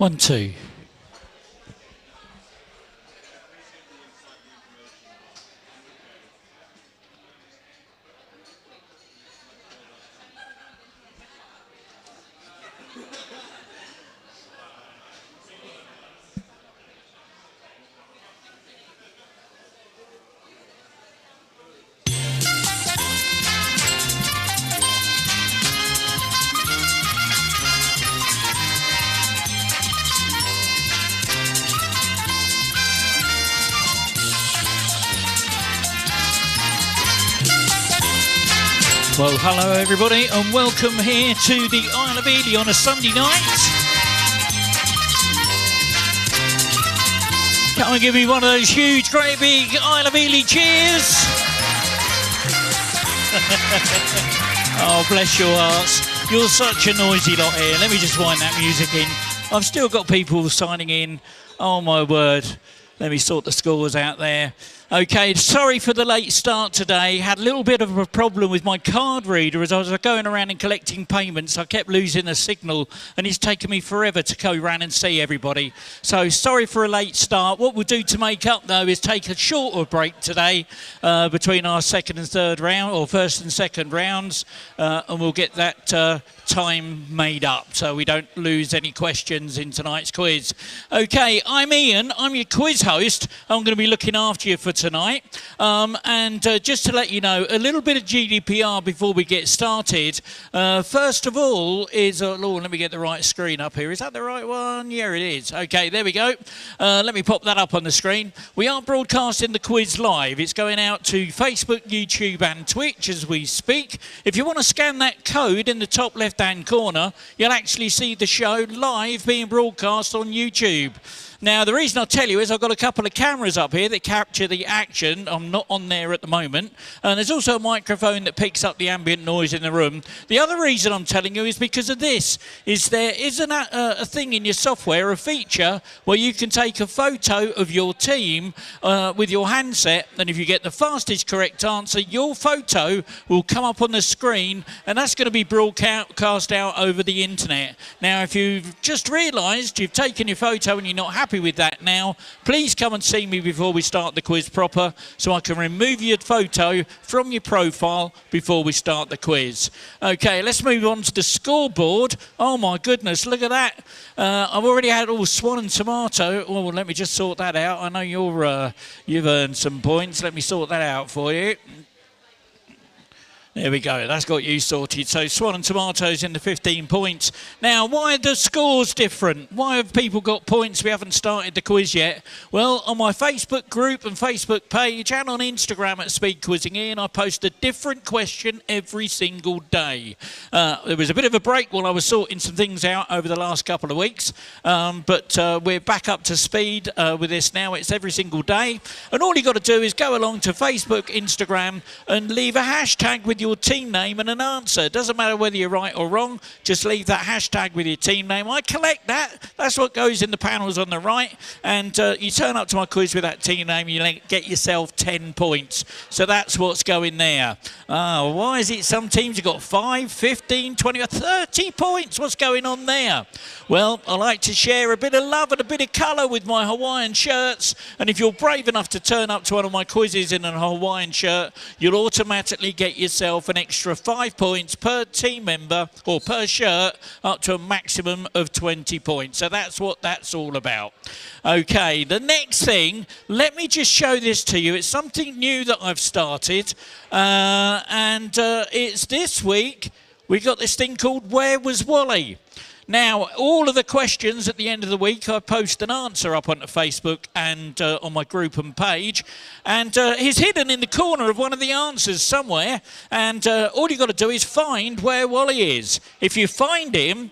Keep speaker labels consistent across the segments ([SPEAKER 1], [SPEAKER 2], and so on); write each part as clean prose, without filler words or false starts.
[SPEAKER 1] 1, 2. Well, hello everybody and welcome here to the Isle of Ely on a Sunday night. Come and give me one of those huge, great big Isle of Ely cheers. Oh, bless your hearts. You're such a noisy lot here. Let me just wind that music in. I've still got people signing in. Oh my word. Let me sort the scores out there. Okay, sorry for the late start today. Had a little bit of a problem with my card reader as I was going around and collecting payments. I kept losing the signal and it's taken me forever to go around and see everybody. So sorry for a late start. What we'll do to make up though is take a shorter break today between our second and third round, or first and second rounds, and we'll get that time made up so we don't lose any questions in tonight's quiz. Okay, I'm Ian, I'm your quiz host. I'm going to be looking after you for tonight, and just to let you know a little bit of GDPR before we get started. First of all is Lord, let me get the right screen up here. Is that the right one? Yeah, it is. Okay, there we go. Let me pop that up on the screen. We are broadcasting the quiz live. It's going out to Facebook, YouTube and Twitch as we speak. If you want to scan that code in the top left hand corner, you'll actually see the show live being broadcast on YouTube. Now, the reason I'll tell you is I've got a couple of cameras up here that capture the action. I'm not on there at the moment. And there's also a microphone that picks up the ambient noise in the room. The other reason I'm telling you is because of this. There is a thing in your software, a feature, where you can take a photo of your team with your handset. And if you get the fastest correct answer, your photo will come up on the screen. And that's going to be broadcast out over the internet. Now, if you've just realised you've taken your photo and you're not happy with that now, please come and see me before we start the quiz proper so I can remove your photo from your profile before we start the quiz. Okay, let's move on to the scoreboard. Oh my goodness, look at that. I've already had all Swan and Tomato. Oh, let me just sort that out. I know you've earned some points. Let me sort that out for you. There we go, that's got you sorted. So Swan and Tomatoes in the 15 points. Now, why are the scores different? Why have people got points? We haven't started the quiz yet. Well, on my Facebook group and Facebook page and on Instagram at Speed Quizzing Ian, I post a different question every single day. There was a bit of a break while I was sorting some things out over the last couple of weeks, but we're back up to speed with this now. It's every single day. And all you got to do is go along to Facebook, Instagram, and leave a hashtag with your team name and an answer. It doesn't matter whether you're right or wrong, just leave that hashtag with your team name. I collect that. That's what goes in the panels on the right, and you turn up to my quiz with that team name, you get yourself 10 points. So that's what's going there. Why is it some teams have got 5, 15, 20 or 30 points? What's going on there? Well, I like to share a bit of love and a bit of colour with my Hawaiian shirts, and if you're brave enough to turn up to one of my quizzes in a Hawaiian shirt, you'll automatically get yourself an extra 5 points per team member or per shirt, up to a maximum of 20 points. So that's what that's all about. Okay, the next thing, let me just show this to you. It's something new that I've started, and it's this week. We've got this thing called Where Was Wally? Now, all of the questions at the end of the week, I post an answer up onto Facebook and on my group and page. And he's hidden in the corner of one of the answers somewhere. And all you've got to do is find where Wally is. If you find him,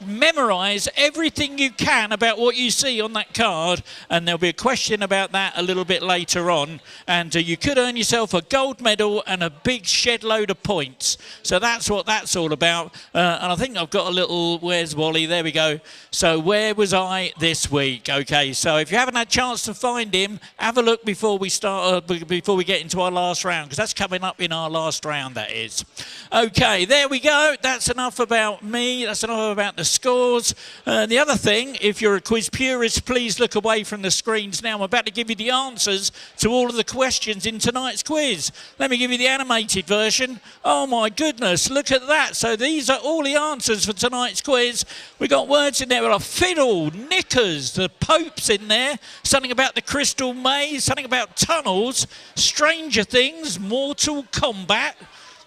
[SPEAKER 1] memorise everything you can about what you see on that card. And there'll be a question about that a little bit later on. And you could earn yourself a gold medal and a big shed load of points. So that's what that's all about. And I think I've got a little Where's there's Wally. There we go. So where was I this week? Okay, so if you haven't had a chance to find him, have a look before we start, before we get into our last round, because that's coming up in our last round, that is. Okay, there we go. That's enough about me. That's enough about the scores. The other thing, if you're a quiz purist, please look away from the screens now. I'm about to give you the answers to all of the questions in tonight's quiz. Let me give you the animated version. Oh my goodness, look at that. So these are all the answers for tonight's quiz. We got words in there like fiddle, knickers, the Pope's in there, something about the Crystal Maze, something about tunnels, Stranger Things, Mortal Kombat,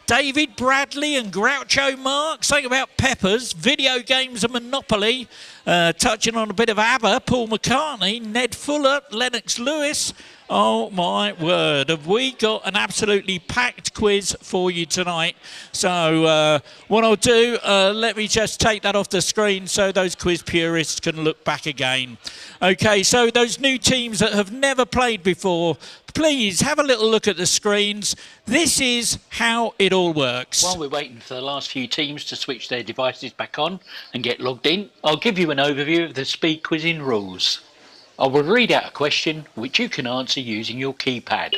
[SPEAKER 1] David Bradley and Groucho Marx, something about peppers, video games and Monopoly, touching on a bit of ABBA, Paul McCartney, Ned Fuller, Lennox Lewis. Oh my word, have we got an absolutely packed quiz for you tonight. So what I'll do, let me just take that off the screen so those quiz purists can look back again. Okay, so those new teams that have never played before, please have a little look at the screens. This is how it all works.
[SPEAKER 2] While we're waiting for the last few teams to switch their devices back on and get logged in, I'll give you an overview of the speed quizzing rules. I will read out a question which you can answer using your keypad.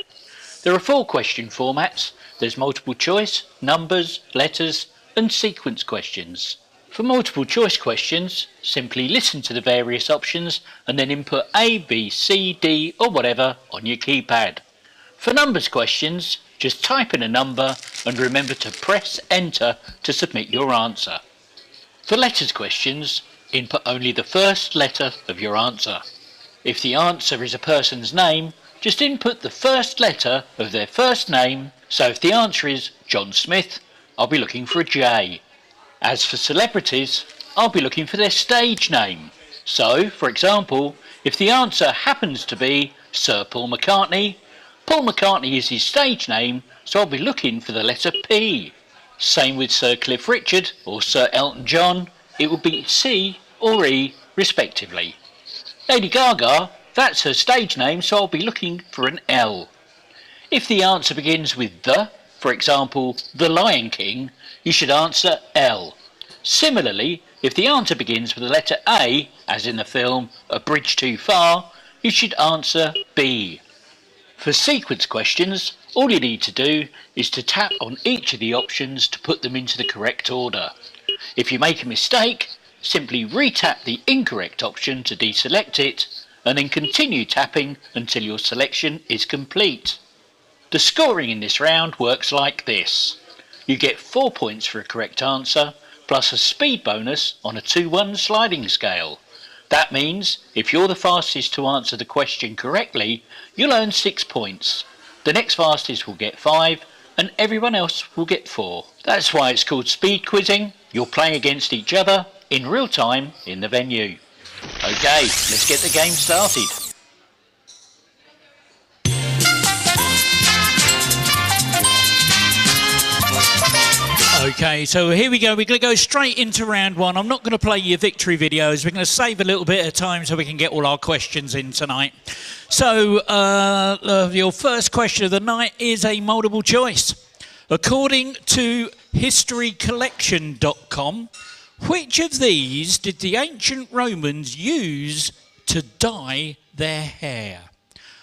[SPEAKER 2] There are 4 question formats. There's multiple choice, numbers, letters and sequence questions. For multiple choice questions, simply listen to the various options and then input A, B, C, D or whatever on your keypad. For numbers questions, just type in a number and remember to press enter to submit your answer. For letters questions, input only the first letter of your answer. If the answer is a person's name, just input the first letter of their first name. So if the answer is John Smith, I'll be looking for a J. As for celebrities, I'll be looking for their stage name. So, for example, if the answer happens to be Sir Paul McCartney is his stage name, so I'll be looking for the letter P. Same with Sir Cliff Richard or Sir Elton John, it will be C or E respectively. Lady Gaga, that's her stage name, so I'll be looking for an L. If the answer begins with the, for example, The Lion King, you should answer L. Similarly, if the answer begins with the letter A, as in the film A Bridge Too Far, you should answer B. For sequence questions, all you need to do is to tap on each of the options to put them into the correct order. If you make a mistake, simply re-tap the incorrect option to deselect it, and then continue tapping until your selection is complete. The scoring in this round works like this. You get 4 points for a correct answer, plus a speed bonus on a 2-1 sliding scale. That means, if you're the fastest to answer the question correctly, you'll earn 6 points. The next fastest will get 5, and everyone else will get 4. That's why it's called speed quizzing. You're playing against each other, in real time in the venue. Okay, let's get the game started.
[SPEAKER 1] Okay, so here we go. We're going to go straight into round 1. I'm not going to play your victory videos. We're going to save a little bit of time so we can get all our questions in tonight. So your first question of the night is a multiple choice. According to historycollection.com, which of these did the ancient Romans use to dye their hair?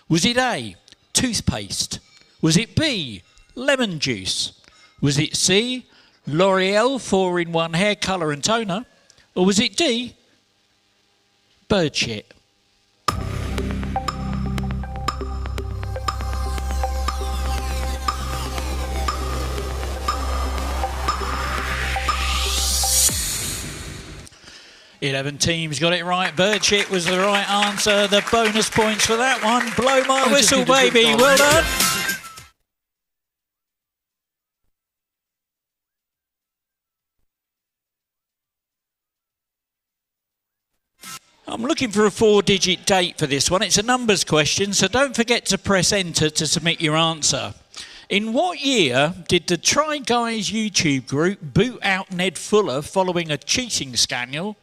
[SPEAKER 1] Was it A, toothpaste? Was it B, lemon juice? Was it C, L'Oreal 4-in-1 hair colour and toner? Or was it D, bird shit? Eleven teams got it right. Bird shit was the right answer. The bonus points for that one. Blow my whistle, baby. Well done. I'm looking for a 4-digit date for this one. It's a numbers question, so don't forget to press enter to submit your answer. In what year did the Try Guys YouTube group boot out Ned Fuller following a cheating scandal?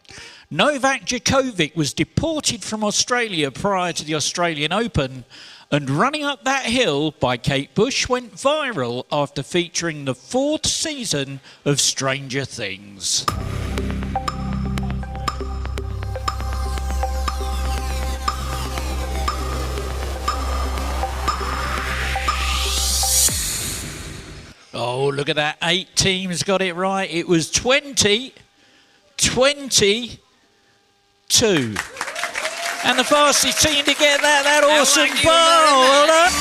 [SPEAKER 1] Novak Djokovic was deported from Australia prior to the Australian Open, and Running Up That Hill by Kate Bush went viral after featuring the 4th season of Stranger Things. Oh, look at that. 8 teams got it right. It was 20-22. And the fastest team to get that awesome ball. Well done.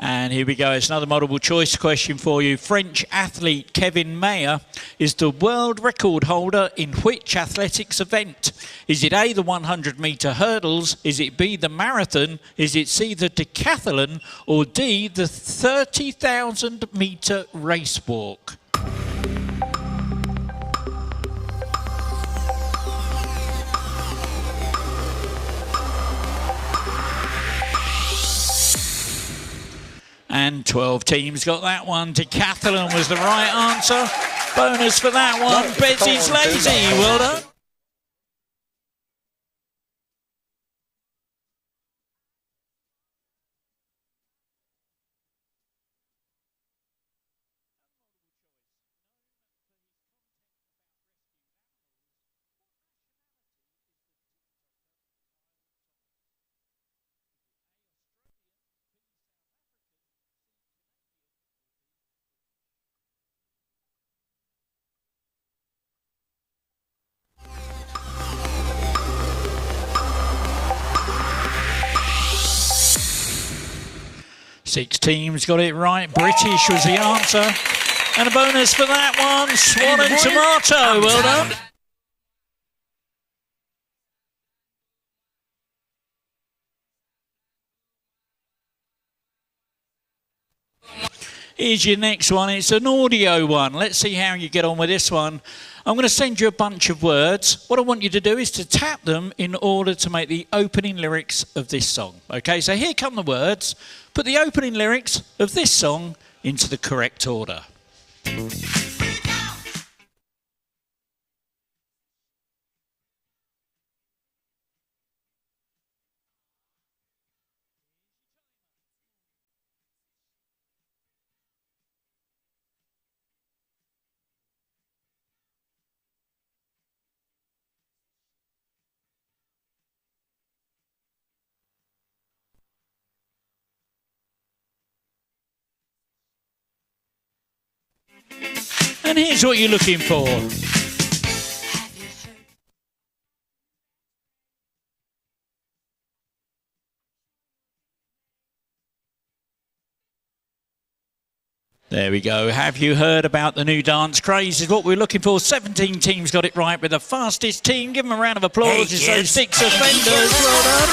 [SPEAKER 1] And here we go, it's another multiple choice question for you. French athlete Kevin Mayer is the world record holder in which athletics event? Is it A, the 100-metre hurdles? Is it B, the marathon? Is it C, the decathlon? Or D, the 30,000-metre race walk? And 12 teams got that one. Decathlon was the right answer. Bonus for that one. Betsy's lazy. Well done. Six teams got it right. British was the answer. And a bonus for that one. Swan and tomato. Well done. Here's your next one. It's an audio one. Let's see how you get on with this one. I'm going to send you a bunch of words. What I want you to do is to tap them in order to make the opening lyrics of this song. Okay, so here come the words. Put the opening lyrics of this song into the correct order. And here's what you're looking for. There we go. Have you heard about the new dance craze? Is what we're looking for. 17 teams got it right with the fastest team. Give them a round of applause. It's those 6 offenders. Well done.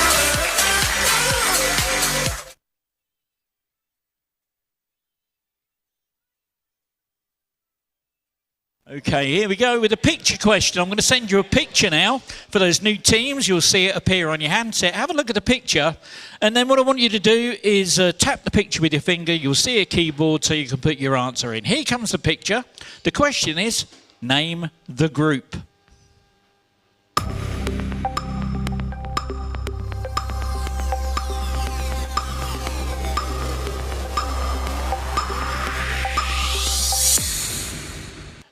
[SPEAKER 1] Okay, here we go with a picture question. I'm going to send you a picture now for those new teams. You'll see it appear on your handset. Have a look at the picture. And then what I want you to do is tap the picture with your finger. You'll see a keyboard so you can put your answer in. Here comes the picture. The question is, name the group.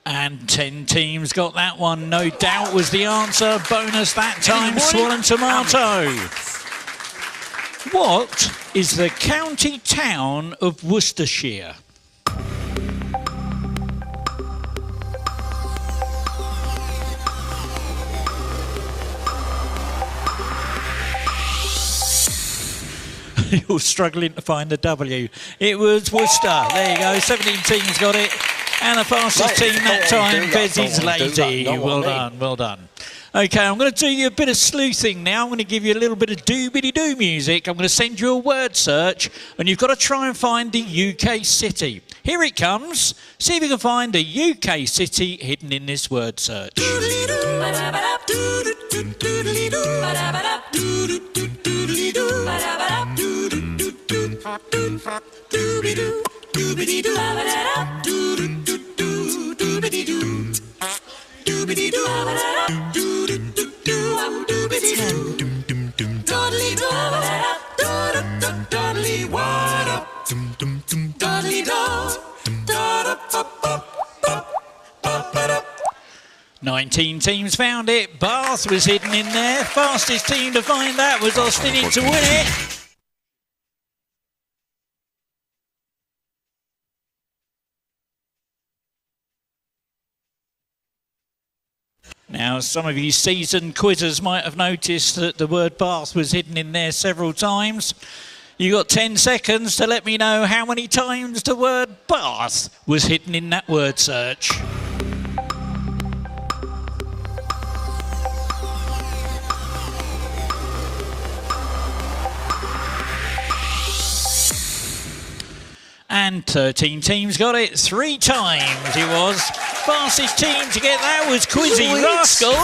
[SPEAKER 1] And 10 teams got that one. No doubt was the answer. Bonus that time. Swan and tomato. What is the county town of Worcestershire? You're struggling to find the W. It was Worcester. There you go. 17 teams got it. And the fastest team that time, Bezzy's Lady. Well done, well done. Okay, I'm going to do you a bit of sleuthing now. I'm going to give you a little bit of doobity-doo music. I'm going to send you a word search, and you've got to try and find the UK city. Here it comes. See if you can find a UK city hidden in this word search. 19 teams found it. Bath was hidden in there. Fastest team to find that was Austin to win it. Now, some of you seasoned quizzers might have noticed that the word Bath was hidden in there several times. You got 10 seconds to let me know how many times the word Bath was hidden in that word search. And 13 teams got it 3 times. It was fastest team to get that was Quizzy Rascal.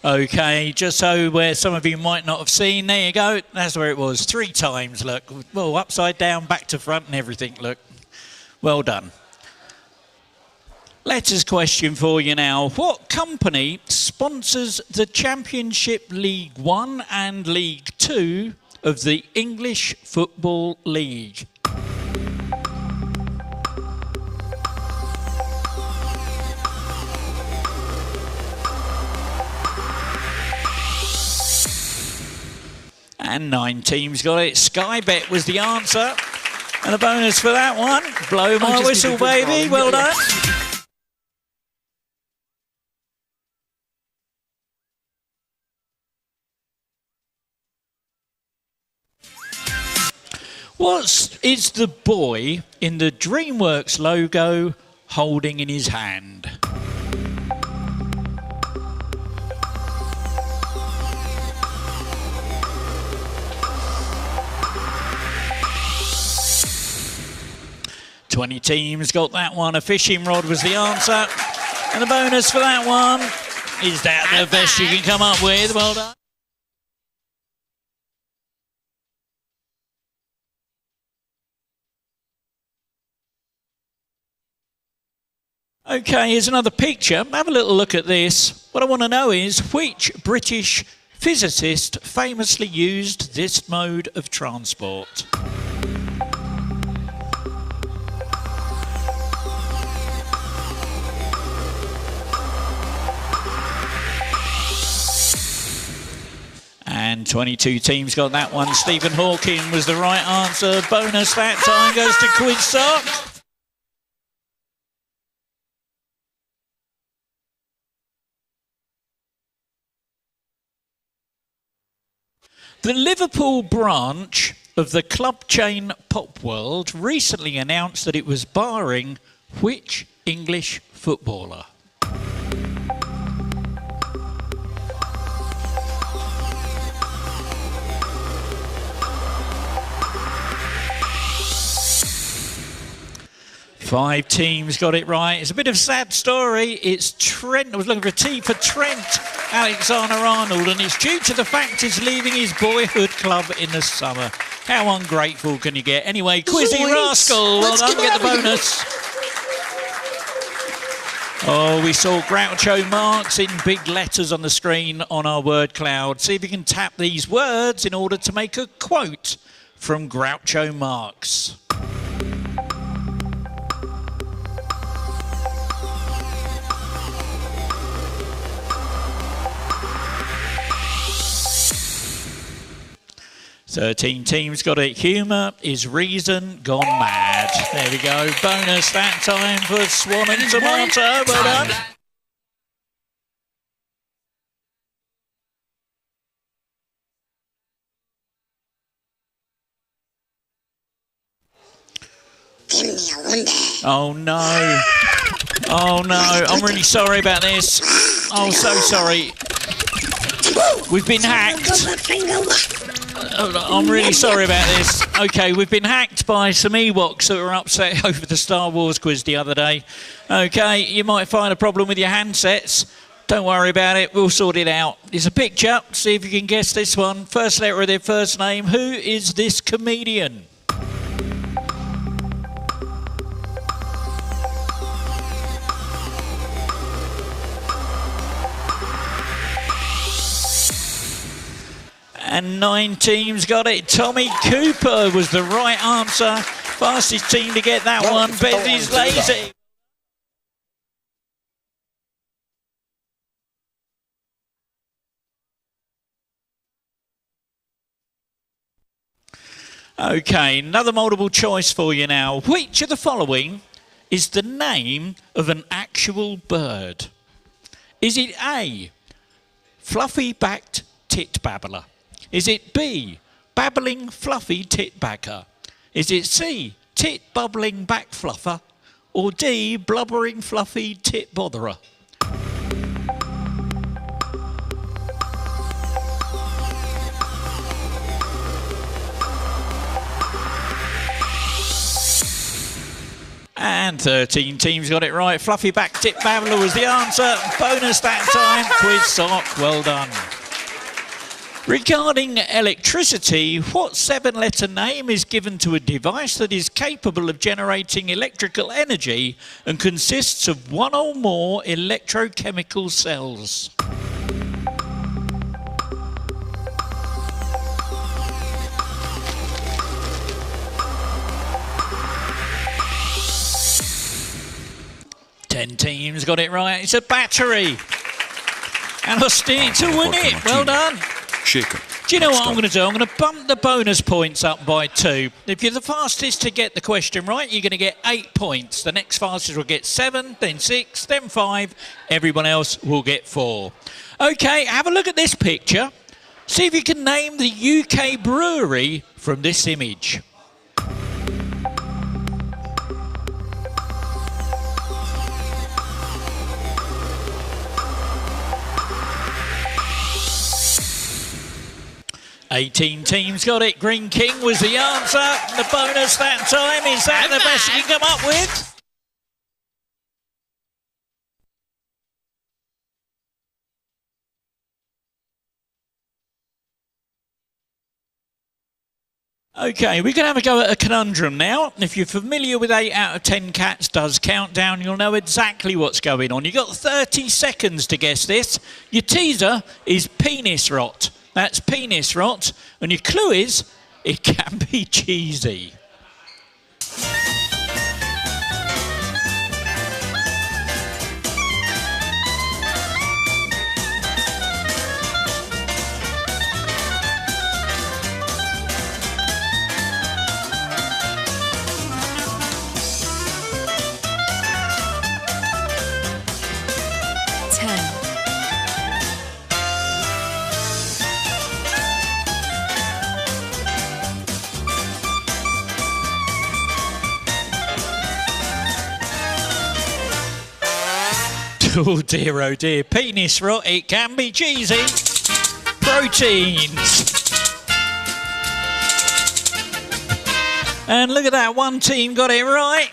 [SPEAKER 1] Okay, just so where some of you might not have seen, there you go. That's where it was 3 times. Look, well, upside down, back to front, and everything. Look, well done. Letters question for you now. What company sponsors the Championship League 1 and League 2 of the English Football League? And 9 teams got it. Sky Bet was the answer. And a bonus for that one. Blow my whistle, baby. Well done. What is the boy in the DreamWorks logo holding in his hand? "20 teams got that one. A fishing rod was the answer. And the bonus for that one, is that the best you can come up with? Well done. Okay, here's another picture. Have a little look at this. What I want to know is which British physicist famously used this mode of transport? And 22 teams got that one. Stephen Hawking was the right answer. Bonus that time goes to Quiz Sock. The Liverpool branch of the club chain Pop World recently announced that it was barring which English footballer? Five teams got it right. It's a bit of a sad story. It's Trent. I was looking for a T for Trent Alexander-Arnold, and it's due to the fact he's leaving his boyhood club in the summer. How ungrateful can you get? Anyway, Quizzy Rascal, well done, get the bonus. Oh, we saw Groucho Marx in big letters on the screen on our word cloud. See if you can tap these words in order to make a quote from Groucho Marx. "13 teams got it. Humour is reason gone mad." There we go. Bonus that time for Swan and Tomato. Well done. Oh no. Oh no. I'm really sorry about this. Oh, so sorry. We've been hacked. I'm really sorry about this. Okay, we've been hacked by some Ewoks that were upset over the Star Wars quiz the other day. Okay, you might find a problem with your handsets. Don't worry about it, we'll sort it out. There's a picture, see if you can guess this one. First letter of their first name. Who is this comedian? And 9 teams got it. Tommy Cooper was the right answer. Fastest team to get that one. Bezzy's Lazy. Okay, another multiple choice for you now. Which of the following is the name of an actual bird? Is it A, fluffy-backed tit babbler? Is it B, babbling fluffy tit bagger? Is it C, tit bubbling back fluffer? Or D, blubbering fluffy tit botherer? And 13 teams got it right. Fluffy back tit babbler was the answer. Bonus that time. Quiz sock. Well done. Regarding electricity, what 7-letter name is given to a device that is capable of generating electrical energy and consists of one or more electrochemical cells? Ten teams got it right. It's a battery. And Austin to win it. Well done.
[SPEAKER 3] Shaker.
[SPEAKER 1] Do you know what I'm going to do? I'm going to bump the bonus points up by 2. If you're the fastest to get the question right, you're going to get 8 points. The next fastest will get 7, then 6, then 5. Everyone else will get 4. Okay, have a look at this picture. See if you can name the UK brewery from this image. Eighteen teams got it. Green King was the answer. The bonus that time, is that the best you can come up with? Okay, we're going to have a go at a conundrum now. If you're familiar with 8 out of 10 cats does countdown, you'll know exactly what's going on. You've got 30 seconds to guess this. Your teaser is penis rot. That's penis rot. And your clue is, it can be cheesy. Oh dear, penis rot, it can be cheesy. Proteins. And look at that, one team got it right.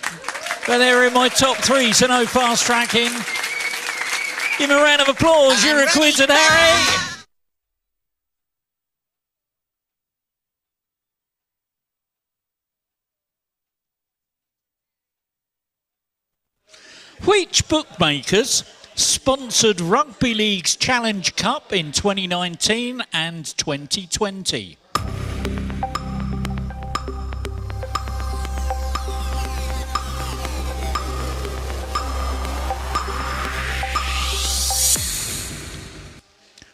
[SPEAKER 1] But they're in my top 3, so no fast tracking. Give them a round of applause, you're a quiz at Harry. Which bookmakers sponsored Rugby League's Challenge Cup in 2019 and 2020?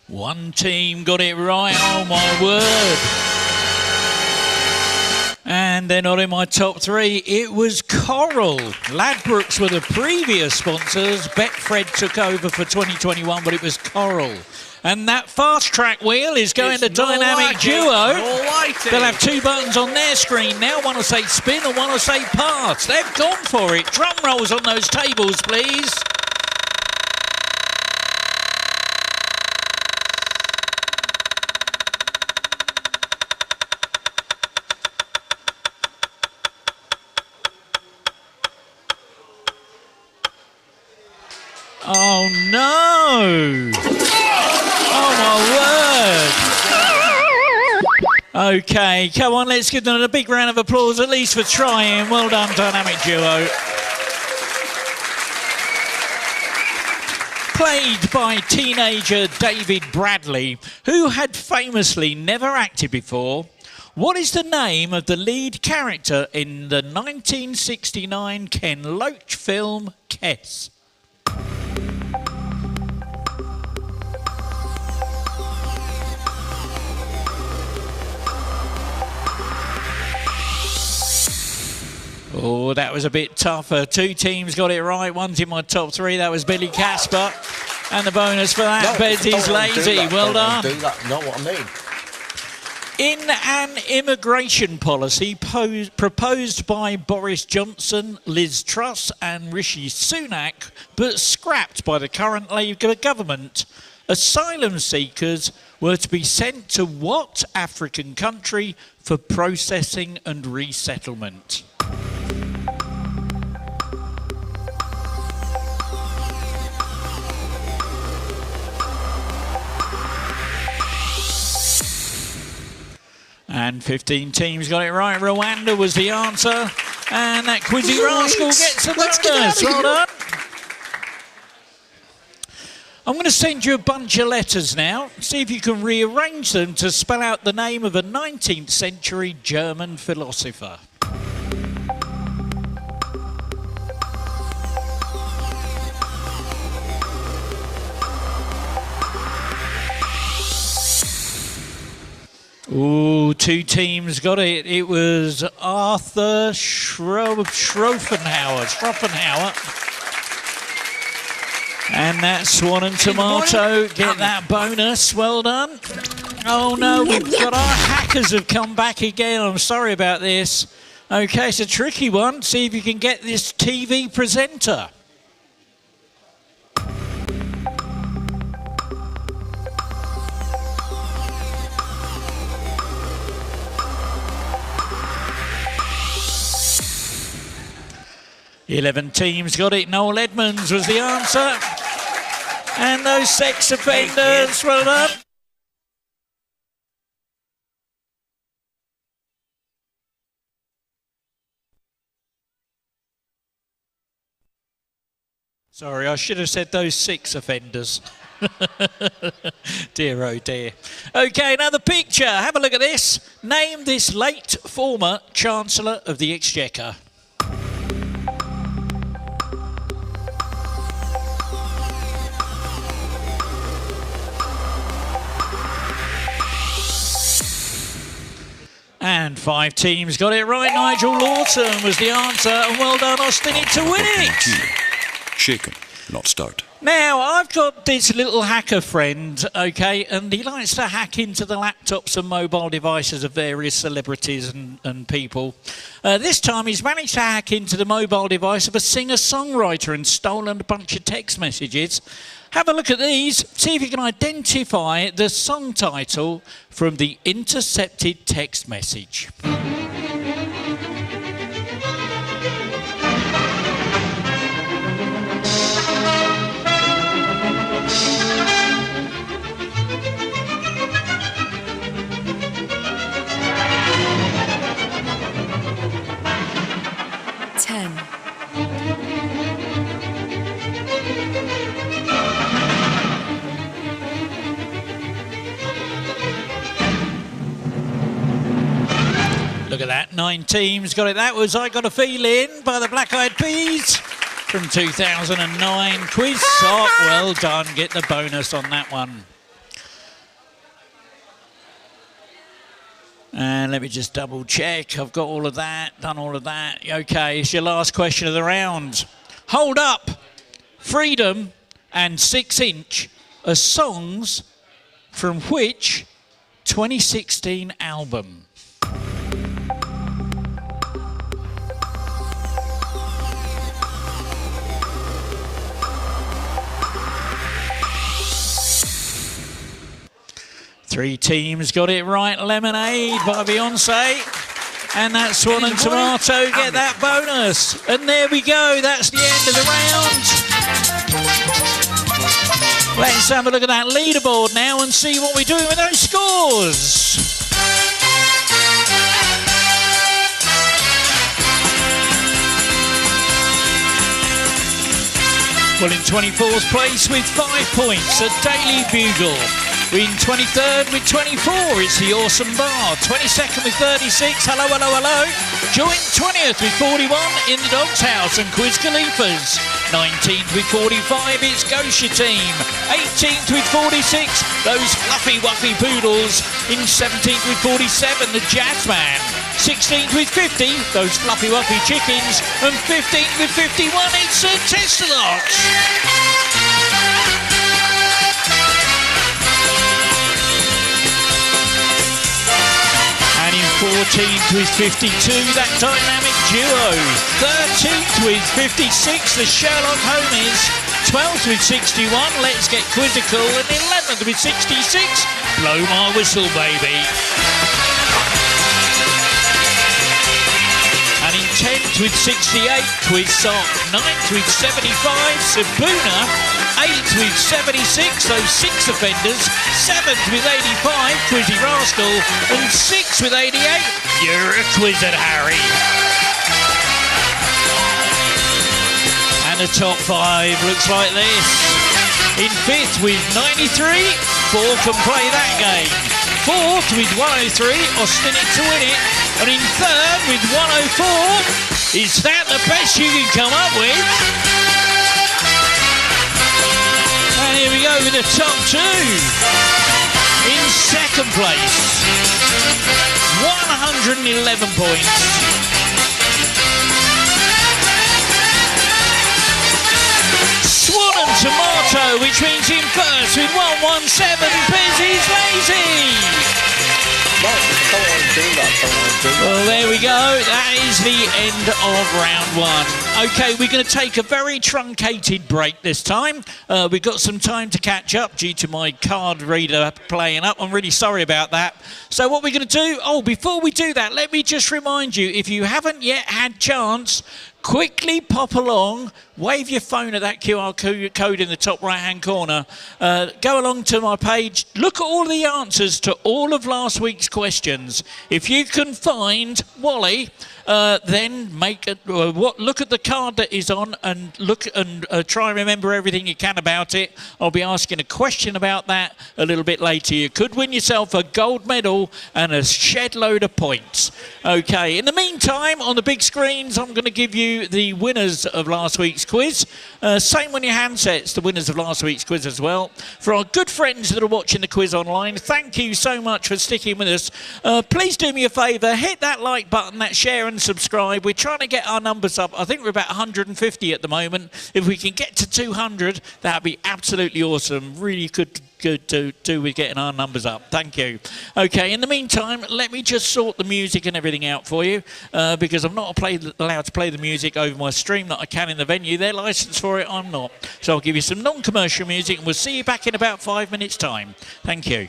[SPEAKER 1] One team got it right, oh my word. And they're not in my top 3. It was Coral. Ladbrokes were the previous sponsors. Betfred took over for 2021, but it was Coral. And that fast track wheel is going to Dynamic Duo. They'll have 2 buttons on their screen now. One will say spin and one will say pass. They've gone for it. Drum rolls on those tables, please. Oh no! Oh my word! Okay, come on, let's give them a big round of applause, at least for trying. Well done, Dynamic Duo. Played by teenager David Bradley, who had famously never acted before, what is the name of the lead character in the 1969 Ken Loach film Kes? Oh, that was a bit tougher. Two teams got it right. One's in my top three. That was Billy Casper. And the bonus for that, Betty's Lazy. Well done.
[SPEAKER 3] Do that. Know what I mean?
[SPEAKER 1] In an immigration policy proposed by Boris Johnson, Liz Truss and Rishi Sunak, but scrapped by the current Labour government, asylum seekers were to be sent to what African country for processing and resettlement? And 15 teams got it right. Rwanda was the answer. And that Quizzy Rascal gets a bonus. Well done. I'm going to send you a bunch of letters now. See if you can rearrange them to spell out the name of a 19th century German philosopher. Ooh, two teams got it. It was Arthur Schroffenhauer. And that Swan and Tomato get that bonus. Well done. Oh no, we've got our hackers have come back again. I'm sorry about this. Okay, it's a tricky one. See if you can get this TV presenter. "11 teams got it. Noel Edmonds was the answer. And those sex offenders, well done. Sorry, I should have said those 6 offenders. Dear, oh dear. Okay, another picture. Have a look at this. Name this late former Chancellor of the Exchequer. And 5 teams got it right. Nigel Lawson was the answer. And well done, Austin, to win it.
[SPEAKER 4] Shaken, not start.
[SPEAKER 1] Now, I've got this little hacker friend, okay, and he likes to hack into the laptops and mobile devices of various celebrities and people. This time, he's managed to hack into the mobile device of a singer-songwriter and stolen a bunch of text messages. Have a look at these. See if you can identify the song title from the intercepted text message. Look at that, 9 teams got it. That was I Got a Feeling by the Black Eyed Peas from 2009. Quiz Sock, well done. Get the bonus on that one. And let me just double check. I've got all of that, done all of that. Okay, it's your last question of the round. Hold Up, Freedom and 6 Inch are songs from which 2016 album? Three teams got it right. Lemonade by Beyonce. And that Swan and Tomato get that bonus. And there we go. That's the end of the round. Let's have a look at that leaderboard now and see what we're doing with those scores. Well, in 24th place with 5 points, a Daily Bugle. In 23rd with 24, it's the Awesome Bar. 22nd with 36, hello, hello, hello. Joint 20th with 41 in the Dog's House and Quiz Khalifas. 19th with 45, it's Gosha Team. 18th with 46, those fluffy wuffy poodles. In 17th with 47, the Jazzman. 16th with 50, those fluffy wuffy chickens. And 15th with 51, it's the Testalots. And in 14th with 52, that dynamic duo. 13th with 56, the Sherlock Homies. 12th with 61, Let's Get Quizzical. And 11th with 66, Blow My Whistle, baby. And in 10th with 68, Quiz Sock. 9th with 75, Sabuna. 8th with 76, those 6 offenders. 7th with 85, Quizzy Rascal. And 6th with 88, you're a Quizzard, Harry. And the top 5 looks like this. In 5th with 93, 4 can play that game. 4th with 103, Austin it to win it. And in 3rd with 104, is that the best you can come up with? And here we go with the top 2. In 2nd place, 111 points. Swan and Tomato, which means in first with 117, Busy's Lazy. Well, there we go. That is the end of round 1. Okay, we're going to take a very truncated break this time. We've got some time to catch up due to my card reader playing up. I'm really sorry about that. So what we're going to do... Oh, before we do that, let me just remind you, if you haven't yet had chance... Quickly pop along, wave your phone at that QR code in the top right-hand corner. Go along to my page, look at all the answers to all of last week's questions. If you can find Wally, then look at the card that is on and look and try and remember everything you can about it. I'll be asking a question about that a little bit later. You could win yourself a gold medal and a shed load of points. Okay, in the meantime, on the big screens, I'm going to give you the winners of last week's quiz. Same on your handsets, the winners of last week's quiz as well. For our good friends that are watching the quiz online, thank you so much for sticking with us. Please do me a favour, hit that like button, that share and subscribe. We're trying to get our numbers up. I think we're about 150 at the moment. If we can get to 200, that'd be absolutely awesome. Really good to do with getting our numbers up. Thank you. Okay, in the meantime, let me just sort the music and everything out for you because I'm not allowed to play the music over my stream that I can in the venue. They're licensed for it, I'm not. So I'll give you some non-commercial music and we'll see you back in about 5 minutes' time. Thank you.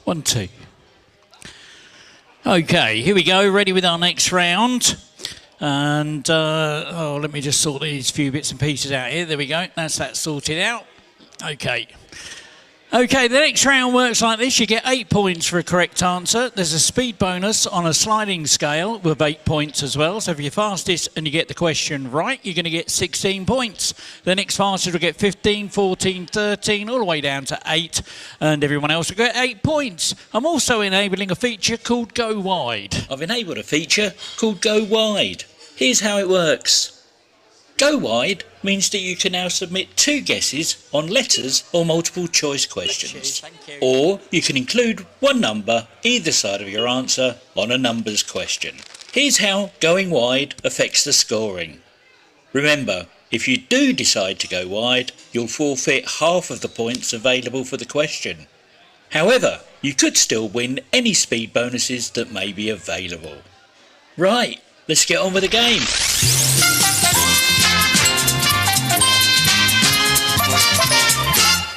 [SPEAKER 1] 1, 2. Okay, here we go. Ready with our next round. And, let me just sort these few bits and pieces out here. There we go. That's that sorted out. Okay. Okay, the next round works like this. You get 8 points for a correct answer. There's a speed bonus on a sliding scale with 8 points as well. So if you're fastest and you get the question right, you're going to get 16 points. The next fastest will get 15, 14, 13, all the way down to 8. And everyone else will get 8 points. I'm also enabling a feature called Go Wide.
[SPEAKER 3] I've enabled a feature called Go Wide. Here's how it works. Go Wide means that you can now submit 2 guesses on letters or multiple choice questions.
[SPEAKER 1] Thank you.
[SPEAKER 3] Or you can include 1 number either side of your answer on a numbers question. Here's how going wide affects the scoring. Remember, if you do decide to go wide, you'll forfeit half of the points available for the question. However, you could still win any speed bonuses that may be available. Right, let's get on with the game.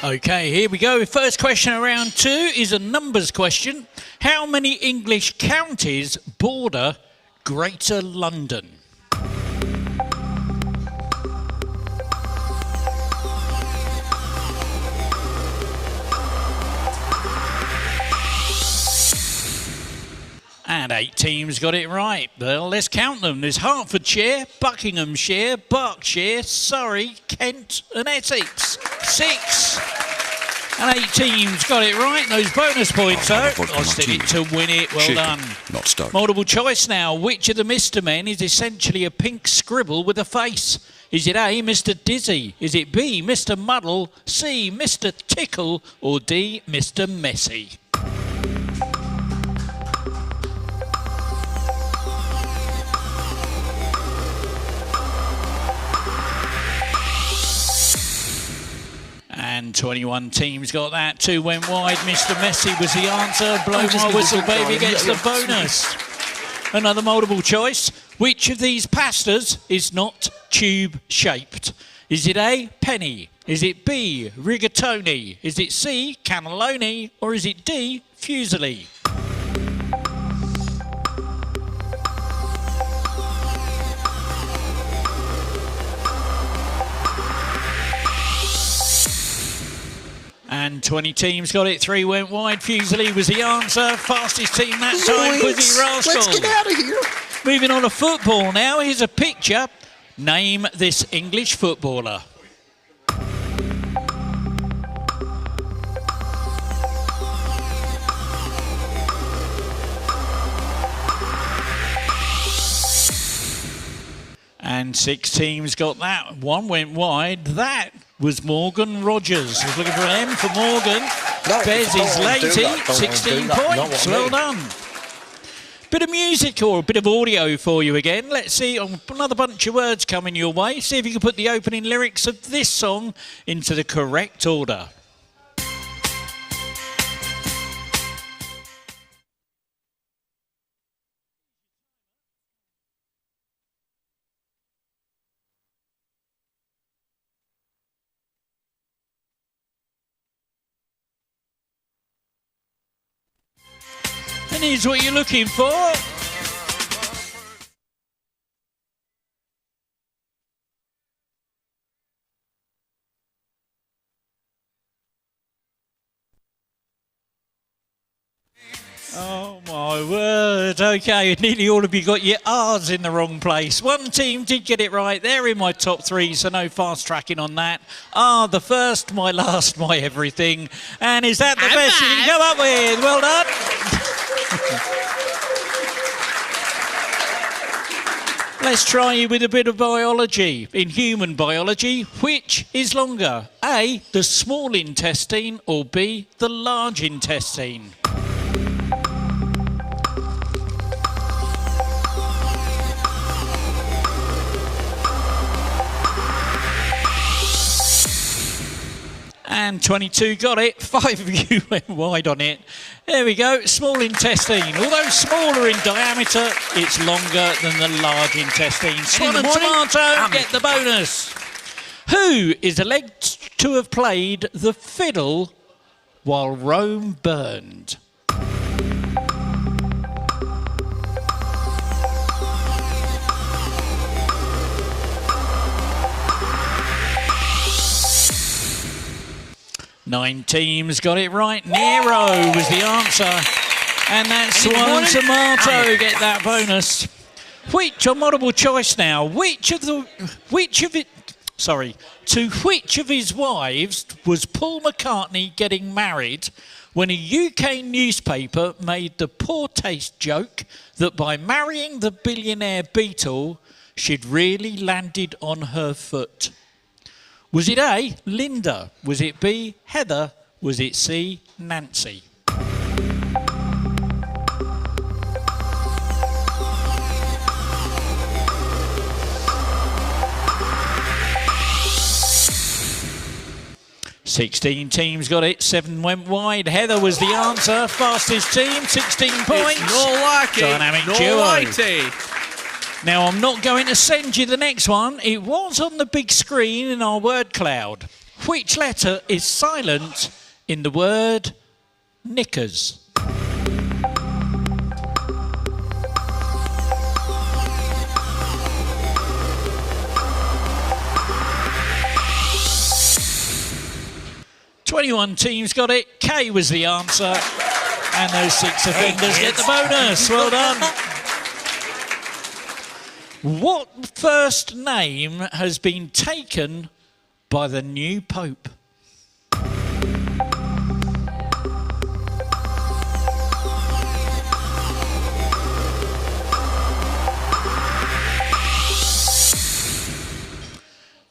[SPEAKER 1] Okay, here we go. First question of round 2 is a numbers question. How many English counties border Greater London? And 8 teams got it right. Well, let's count them. There's Hertfordshire, Buckinghamshire, Berkshire, Surrey, Kent and Essex. 6. And 8 teams got it right. Those bonus points, though. I still need to win it. Well done.
[SPEAKER 4] Not start.
[SPEAKER 1] Multiple choice now. Which of the Mr. Men is essentially a pink scribble with a face? Is it A, Mr. Dizzy? Is it B, Mr. Muddle? C, Mr. Tickle? Or D, Mr. Messy? And 21 teams got that. 2 went wide. Mr. Messy was the answer. Blow my whistle, baby, gets the bonus. Another multiple choice. Which of these pastas is not tube-shaped? Is it A, penny? Is it B, rigatoni? Is it C, cannelloni? Or is it D, fusilli? And 20 teams got it. 3 went wide. Fusilli was the answer. Fastest team that time, Quizzy Rascal.
[SPEAKER 5] Let's get out of here.
[SPEAKER 1] Moving on to football now. Here's a picture. Name this English footballer. And 6 teams got that. 1 went wide. That was Morgan Rogers. I was looking for an M for Morgan. Bez is Lady, 16 points. Well done. Bit of music or a bit of audio for you again. Let's see, another bunch of words coming your way. See if you can put the opening lyrics of this song into the correct order. And here's what you're looking for. Oh my word. Okay, nearly all of you got your R's in the wrong place. 1 team did get it right. They're in my top 3, so no fast tracking on that. R, the first, my last, my everything. And is that the best you can come up with? Well done. Let's try you with a bit of biology. In human biology, which is longer? A, the small intestine, or B, the large intestine? And 22 got it. 5 of you went wide on it. There we go. Small intestine. Although smaller in diameter, it's longer than the large intestine. Swan and Tomato get the bonus. Who is alleged to have played the fiddle while Rome burned? 9 teams got it right. Nero was the answer. And that's Swan and Tomato get that bonus. Which, on multiple choice now, to which of his wives was Paul McCartney getting married when a UK newspaper made the poor taste joke that by marrying the billionaire Beatle, she'd really landed on her foot? Was it A, Linda? Was it B, Heather? Was it C, Nancy? Sixteen teams got it, 7 went wide. Heather was the answer, fastest team, 16 points.
[SPEAKER 5] No lucky.
[SPEAKER 1] Dynamic
[SPEAKER 5] no
[SPEAKER 1] duo.
[SPEAKER 5] Lighty.
[SPEAKER 1] Now, I'm not going to send you the next one. It was on the big screen in our word cloud. Which letter is silent in the word knickers? Twenty-one teams got it. K was the answer. And those 6 offenders get the bonus. Well done. What first name has been taken by the new Pope?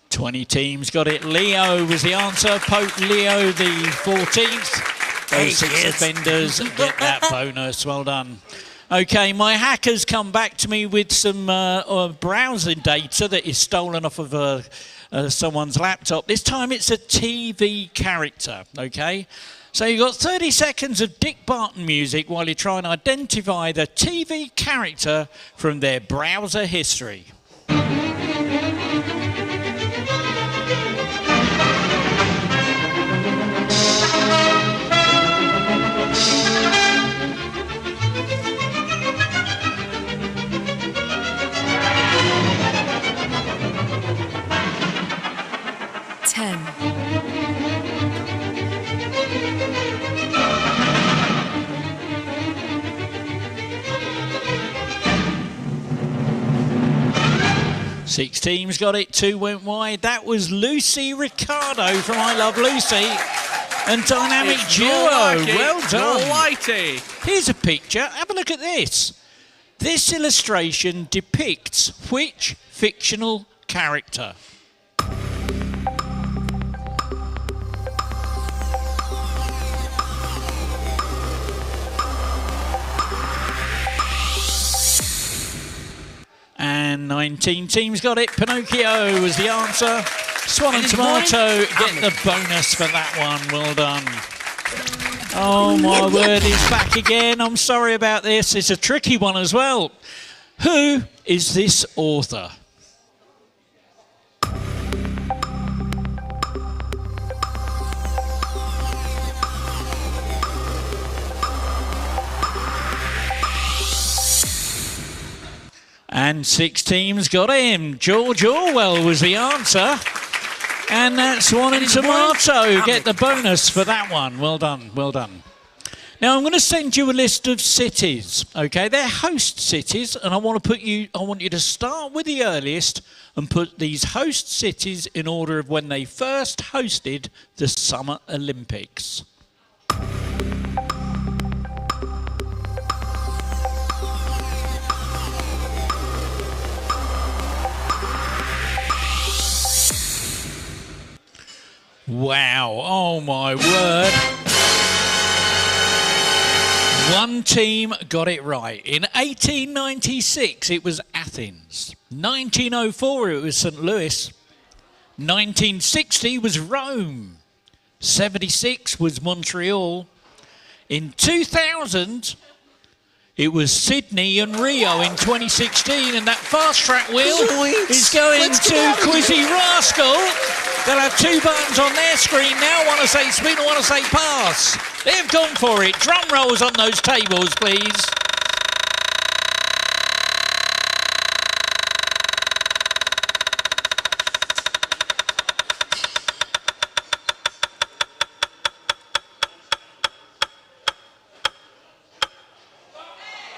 [SPEAKER 1] Twenty teams got it. Leo was the answer. Pope Leo the 14th. Those 6 offenders get that bonus. Well done. Okay, my hacker's come back to me with some browsing data that is stolen off of someone's laptop. This time it's a TV character, okay? So you've got 30 seconds of Dick Barton music while you try and identify the TV character from their browser history.
[SPEAKER 6] 10.
[SPEAKER 1] 6 teams got it, 2 went wide. That was Lucy Ricardo from I Love Lucy. And Dynamic Duo, well done.
[SPEAKER 5] Almighty.
[SPEAKER 1] Here's a picture, have a look at this. This illustration depicts which fictional character? And 19 teams got it. Pinocchio was the answer. Swan and Tomato get the bonus for that one. Well done. Oh, my word, is back again. I'm sorry about this. It's a tricky one as well. Who is this author? And 6 teams got him. George Orwell was the answer. And that's Swan and Tomato get the bonus for that one. Well done, well done. Now I'm going to send you a list of cities. Okay, they're host cities, and I want you to start with the earliest and put these host cities in order of when they first hosted the Summer Olympics. Wow, oh my word. One team got it right. In 1896, it was Athens. 1904, it was St. Louis. 1960 was Rome. 76 was Montreal. In 2000, it was Sydney and Rio in 2016. And that fast track wheel is going to Quizzy Rascal. They'll have 2 buttons on their screen now. One to say spin, one to say pass. They've gone for it. Drum rolls on those tables, please.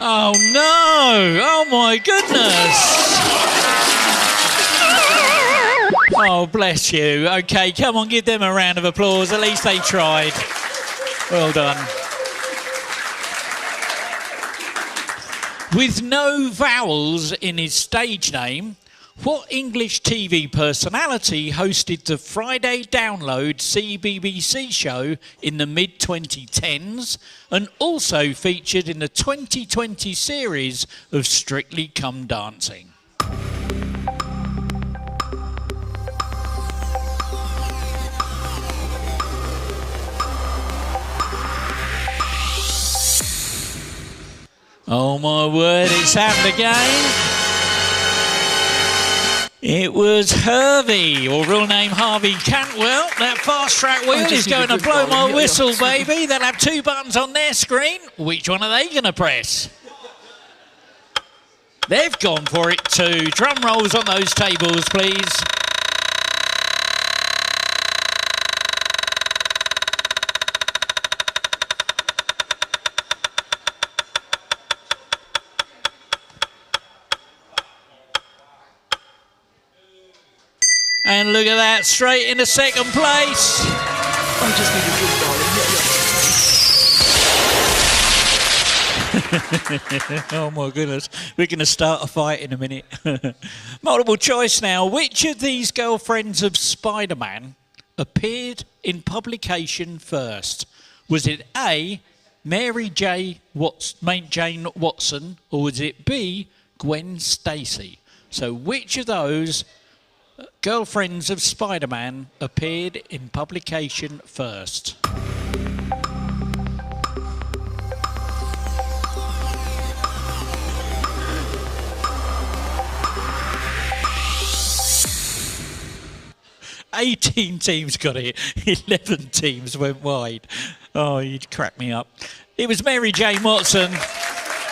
[SPEAKER 1] Oh no! Oh my goodness! Oh, bless you. Okay, come on, give them a round of applause. At least they tried. Well done. With no vowels in his stage name, what English TV personality hosted the Friday Download CBBC show in the mid-2010s and also featured in the 2020 series of Strictly Come Dancing? Oh my word, it's happened again. It was Hervey, or real name Harvey Cantwell. That fast track wheel is going to blow my whistle, baby. They'll have two buttons on their screen. Which one are they going to press? They've gone for it too. Drum rolls on those tables, please. And look at that, straight into second place.
[SPEAKER 5] I just need a good
[SPEAKER 1] Oh my goodness, we're going to start a fight in a minute. Multiple choice now. Which of these girlfriends of Spider-Man appeared in publication first? Was it A, Mary Jane Watson, or was it B, Gwen Stacy? So which of those girlfriends of Spider-Man appeared in publication first? "18 teams got it, 11 teams went wide." Oh, you'd crack me up. It was Mary Jane Watson.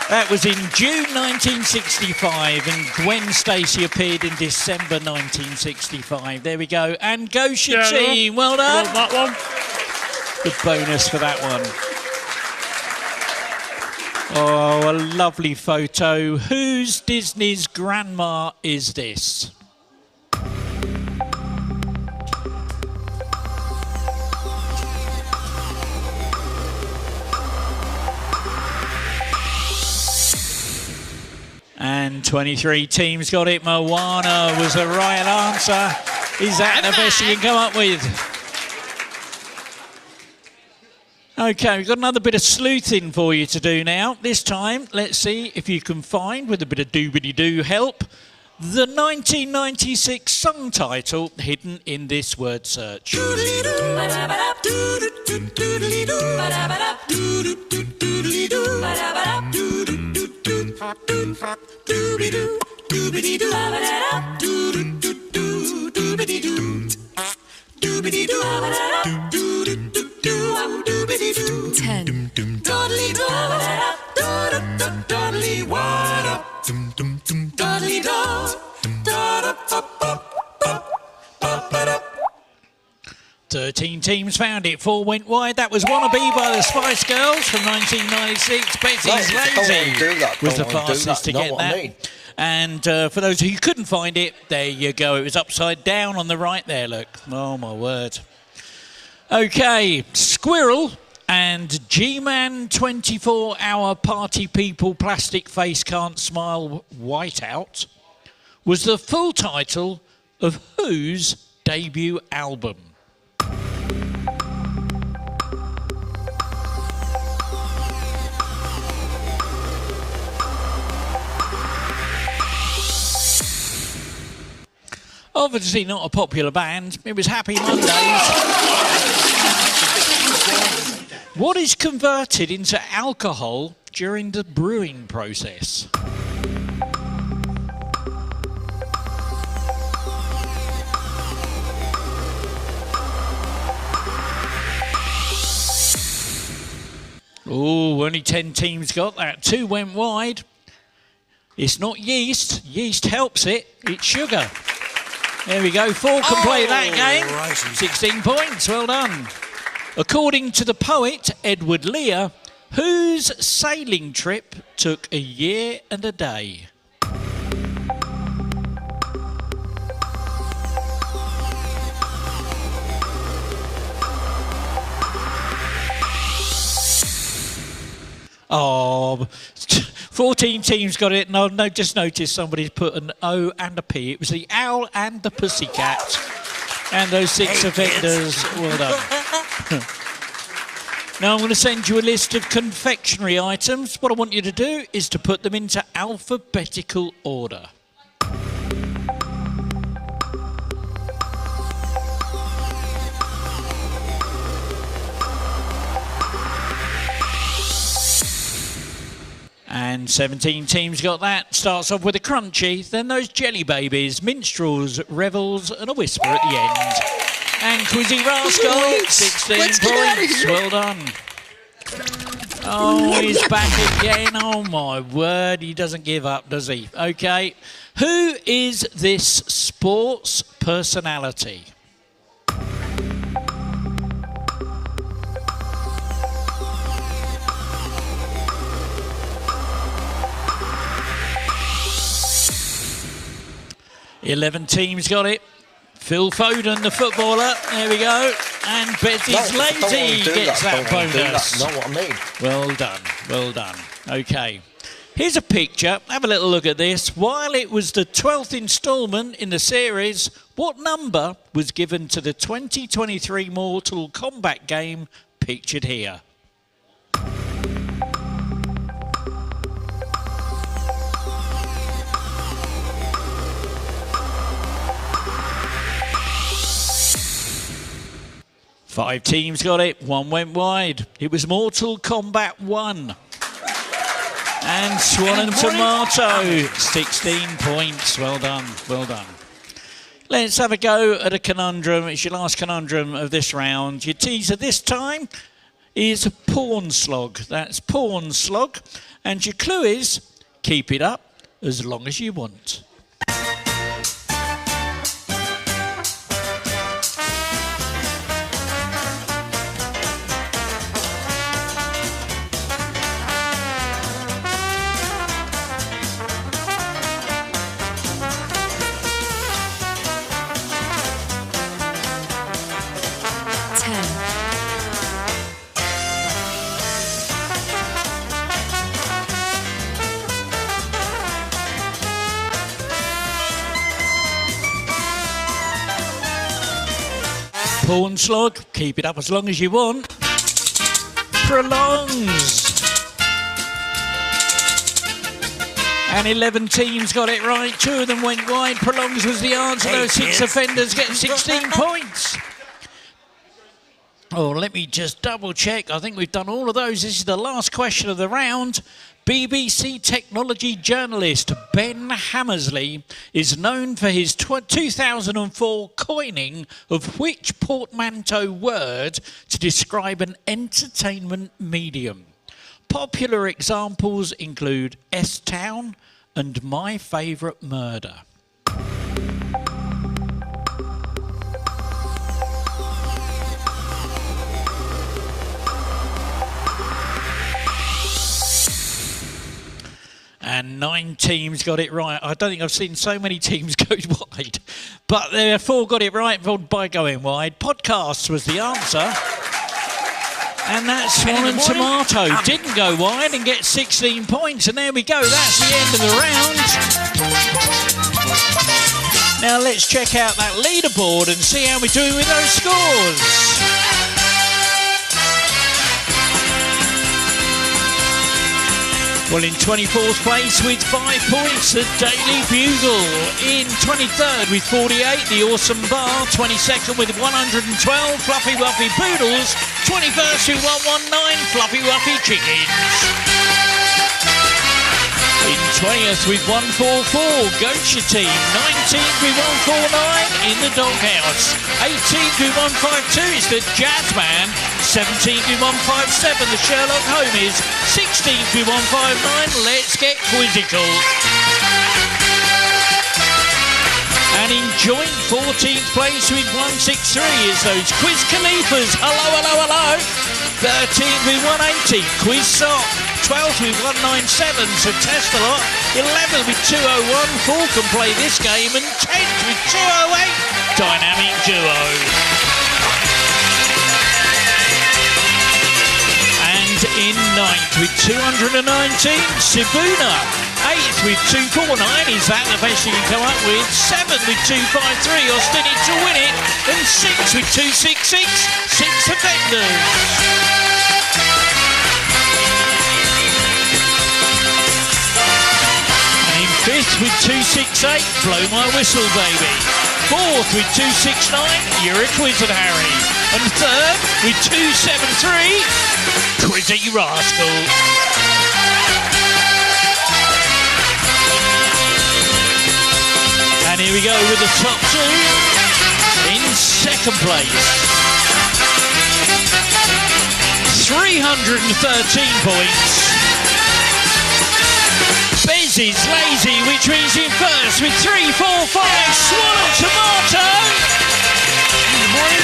[SPEAKER 1] That was in June 1965, and Gwen Stacy appeared in December 1965. There we go. And goes your team. Well done.
[SPEAKER 5] That one.
[SPEAKER 1] Good bonus for that one. Oh, a lovely photo. Whose Disney's grandma is this? And 23 teams got it. Moana was the right answer. Is that the best you can come up with? Okay, we've got another bit of sleuthing for you to do now. This time, let's see if you can find, with a bit of doobity-doo help, the 1996 song title hidden in this word search. Thirteen teams found it, 4 went wide. That was Wannabe by the Spice Girls from 1996. Betsy's Lazy was the fastest to get that. And for those who couldn't find it, there you go. It was upside down on the right there, look. Oh, my word. Okay, Squirrel and G-Man 24-Hour Party People Plastic Face Can't Smile Whiteout was the full title of whose debut album? Obviously not a popular band. It was Happy Mondays. What is converted into alcohol during the brewing process? Oh, only 10 teams got that. 2 went wide. It's not yeast. Yeast helps it. It's sugar. There we go. 4 can play that game. 16 points. Well done. According to the poet Edward Lear, Whose sailing trip took a year and a day? Oh, 14 teams got it. No, just noticed somebody's put an O and a P. It was the owl and the pussycat. And those 6 offenders, well done. Now I'm going to send you a list of confectionery items. What I want you to do is to put them into alphabetical order. And 17 teams got that. Starts off with a crunchy, then those jelly babies, minstrels, revels, and a whisper at the end. And Quizzy Rascal, 16 points. Well done. Oh, he's back again. Oh, my word. He doesn't give up, does he? OK. Who is this sports personality? Eleven teams got it. Phil Foden, the footballer. There we go. And Betty's Lazy gets that bonus.
[SPEAKER 6] Not what I mean.
[SPEAKER 1] Well done. Well done. OK. Here's a picture. Have a little look at this. While it was the 12th instalment in the series, what number was given to the 2023 Mortal Kombat game pictured here? Five teams got it, one went wide. It was Mortal Kombat 1. And Swan and Tomato, 16 points. Well done, well done. Let's have a go at a conundrum. It's your last conundrum of this round. Your teaser this time is Porn Slog. That's Porn Slog. And your clue is, keep it up as long as you want. Porn Slog, keep it up as long as you want. Prolongs. And 11 teams got it right. 2 of them went wide. Prolongs was the answer. Those 6 offenders get 16 points. Oh, let me just double check. I think we've done all of those. This is the last question of the round. BBC technology journalist Ben Hammersley is known for his 2004 coining of which portmanteau word to describe an entertainment medium? Popular examples include S-Town and My Favourite Murder. And 9 teams got it right. I don't think I've seen so many teams go wide. But there 4 got it right by going wide. Podcasts was the answer. And that Swan and Tomato didn't go wide and get 16 points. And there we go. That's the end of the round. Now let's check out that leaderboard and see how we're doing with those scores. Well, in 24th place with 5 points, the Daily Bugle. In 23rd with 48, the Awesome Bar. 22nd with 112, Fluffy Wuffy Poodles. 21st with 119, Fluffy Wuffy Chickens. In 20th with 144, Goatsha Team. 19th with 149, In the Doghouse. 18th with 152, it's the Jazzman. 17th with 157, the Sherlock Homies. 16th with 159, Let's Get Quizzical. And in joint 14th place with 163 is those Quiz Khalifas. Hello, hello, hello. 13th with 180, Quiz Sock. 12th with 197, so test a lot. 11th with 201, 4 can play this game. And 10th with 208, Dynamic Duo. And in 9th with 219, Sibuna. 8th with 249, is that the best you can come up with? 7th with 253, Austin to win it. And 6th with 266, 6 offenders. Fifth with 268, Blow My Whistle Baby. Fourth with 269, You're a Quizzard Harry. And third with 273, Quiz It You Rascal. And here we go with the top two. In second place, 313 points. Bez is lazy, which means in first with 3, 4, 5, Swallow Tomato. Good morning.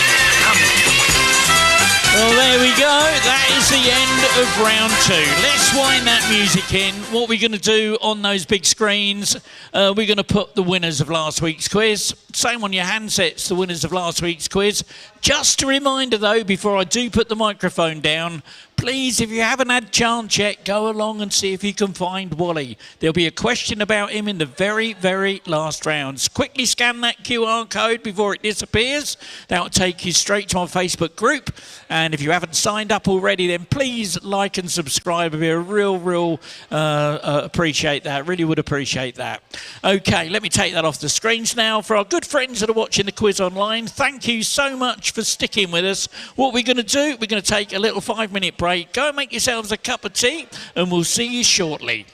[SPEAKER 1] Well, there we go. That is the end of round 2. Let's wind that music in. What we're going to do on those big screens, we're going to put the winners of last week's quiz. Same on your handsets, the winners of last week's quiz. Just a reminder, though, before I do put the microphone down, please, if you haven't had a chance yet, go along and see if you can find Wally. There'll be a question about him in the very, very last rounds. Quickly scan that QR code before it disappears. That'll take you straight to our Facebook group. And if you haven't signed up already, then please like and subscribe. It'd be a real appreciate that. Really would appreciate that. Okay, let me take that off the screens now. For our good friends that are watching the quiz online, thank you so much for sticking with us. What we're going to do, we're going to take a little 5-minute break. Go and make yourselves a cup of tea, and we'll see you shortly.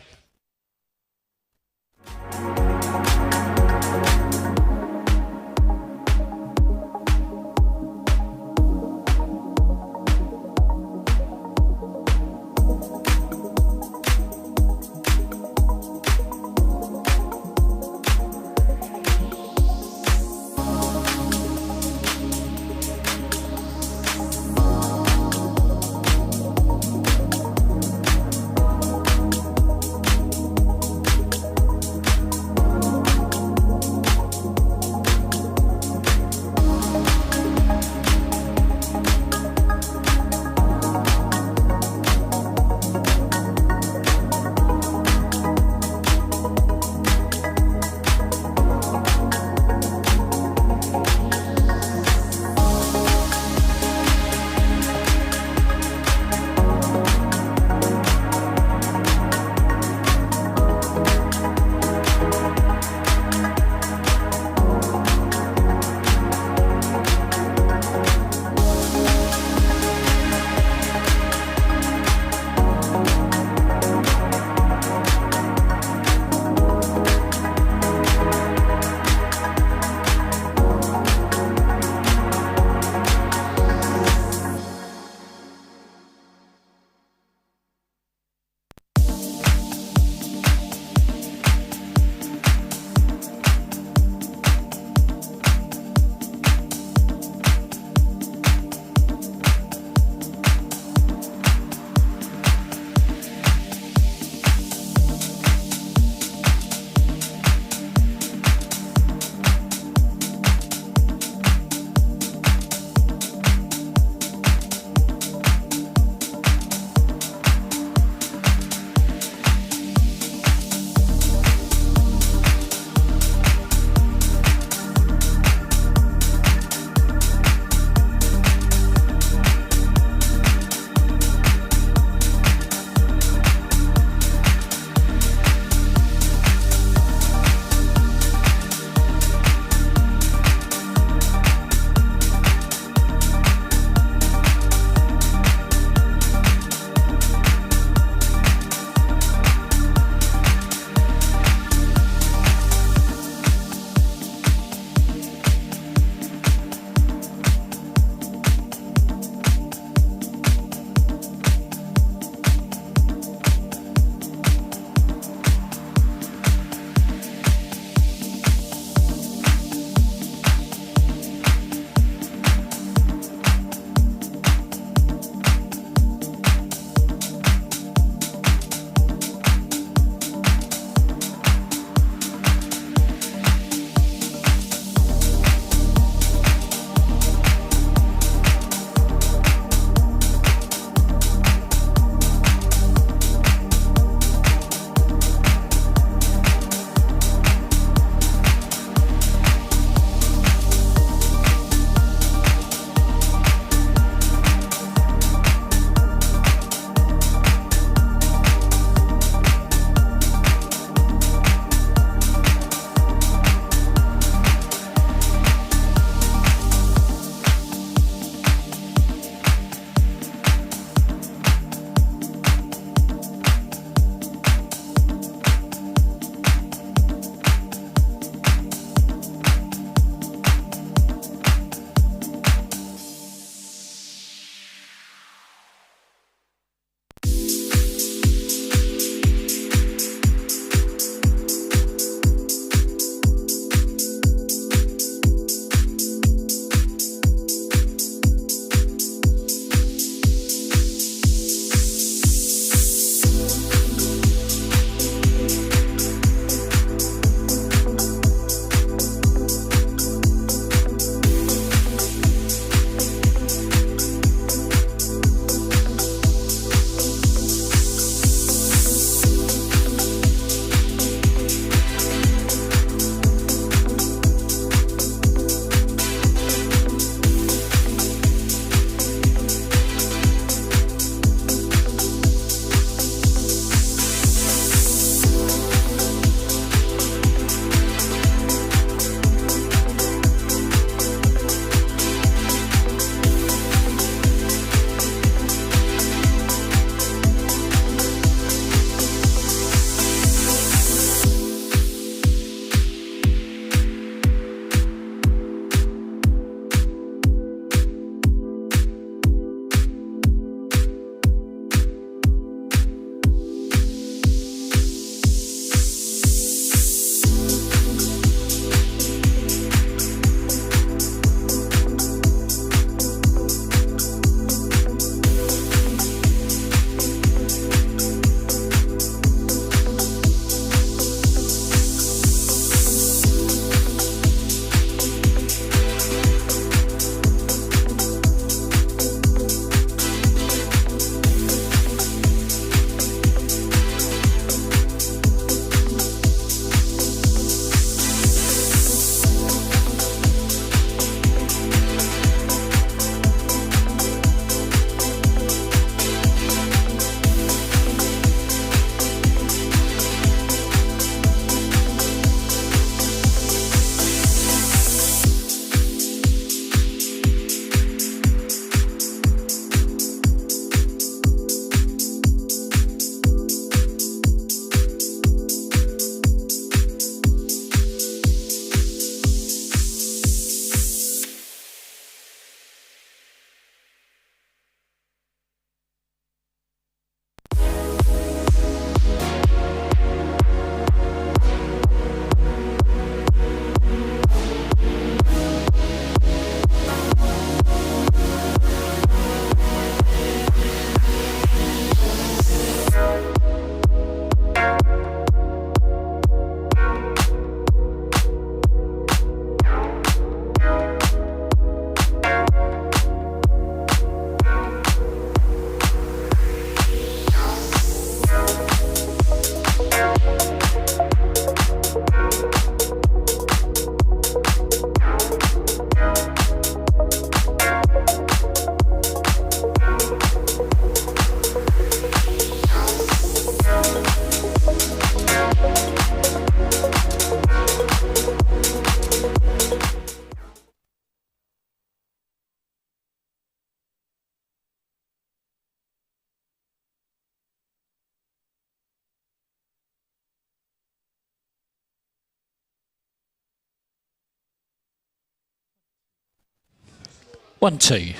[SPEAKER 1] 1, 2.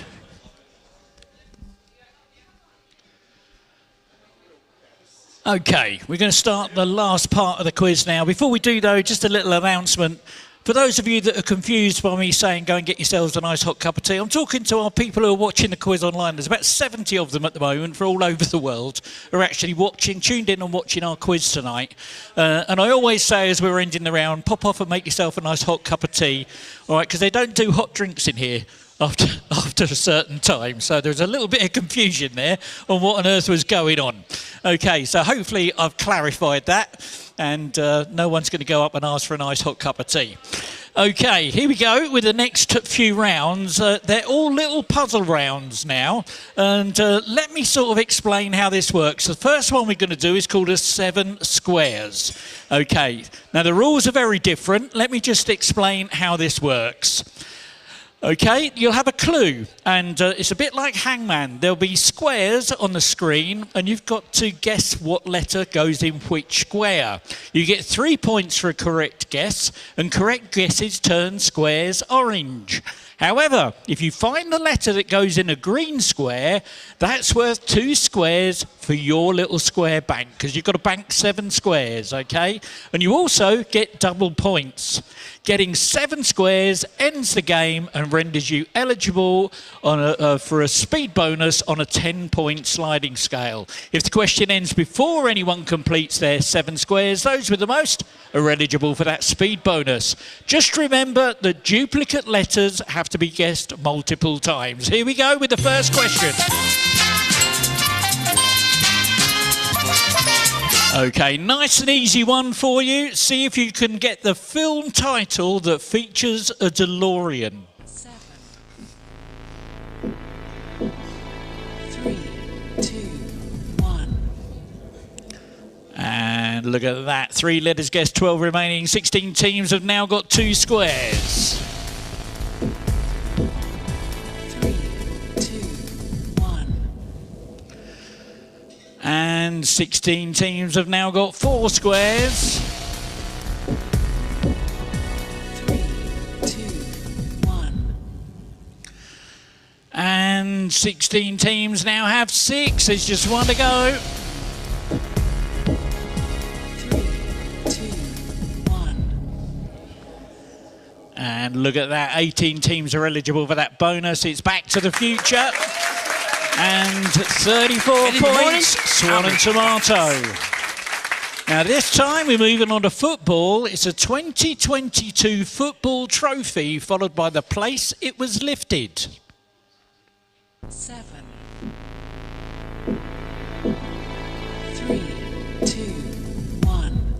[SPEAKER 1] Okay, we're going to start the last part of the quiz now. Before we do, though, just a little announcement. For those of you that are confused by me saying go and get yourselves a nice hot cup of tea, I'm talking to our people who are watching the quiz online. There's about 70 of them at the moment from all over the world who are actually tuned in and watching our quiz tonight. And I always say as we're ending the round, pop off and make yourself a nice hot cup of tea, all right, because they don't do hot drinks in here after a certain time. So there's a little bit of confusion there on what on earth was going on. Okay, so hopefully I've clarified that, and no one's going to go up and ask for a nice hot cup of tea. Okay, here we go with the next few rounds. They're all little puzzle rounds now, and let me sort of explain how this works. The first one we're going to do is called a 7 squares. Okay, now the rules are very different. Let me just explain how this works. Okay, you'll have a clue, and it's a bit like Hangman. There'll be squares on the screen, and you've got to guess what letter goes in which square. You get 3 points for a correct guess, and correct guesses turn squares orange. However, if you find the letter that goes in a green square, that's worth 2 squares for your little square bank, because you've got to bank 7 squares, okay? And you also get double points. Getting 7 squares ends the game and renders you eligible on for a speed bonus on a 10-point sliding scale. If the question ends before anyone completes their 7 squares, those with the most are eligible for that speed bonus. Just remember that duplicate letters have to be guessed multiple times. Here we go with the first question. Okay, nice and easy one for you. See if you can get the film title that features a DeLorean.
[SPEAKER 6] 7, 3, 2, 1.
[SPEAKER 1] And look at that. 3 letters guessed, 12 remaining. 16 teams have now got 2 squares.
[SPEAKER 6] 3, 2, 1.
[SPEAKER 1] And 16 teams have now got 4 squares.
[SPEAKER 6] 3, 2, 1.
[SPEAKER 1] And 16 teams now have 6. There's just 1 to go.
[SPEAKER 6] 3, 2, 1.
[SPEAKER 1] And look at that. 18 teams are eligible for that bonus. It's Back to the Future. And 34 points, Swan and Tomato. Now this time we're moving on to football. It's a 2022 football trophy followed by the place it was lifted.
[SPEAKER 6] 7, 3, 2, 1.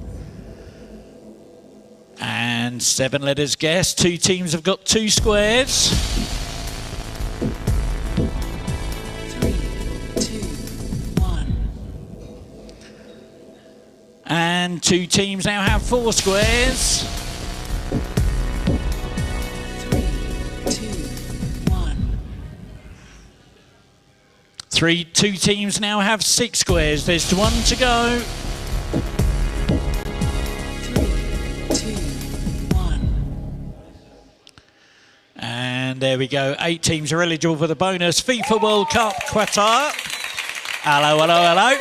[SPEAKER 1] And 7 letters guessed. 2 teams have got 2 squares.
[SPEAKER 6] 3, 2, 1.
[SPEAKER 1] And 2 teams now have 4 squares.
[SPEAKER 6] 3, 2, 1.
[SPEAKER 1] 2 teams now have 6 squares. There's 1 to go.
[SPEAKER 6] 3, 2, 1.
[SPEAKER 1] And there we go. 8 teams are eligible for the bonus. FIFA World Cup Qatar. Hello, hello, hello.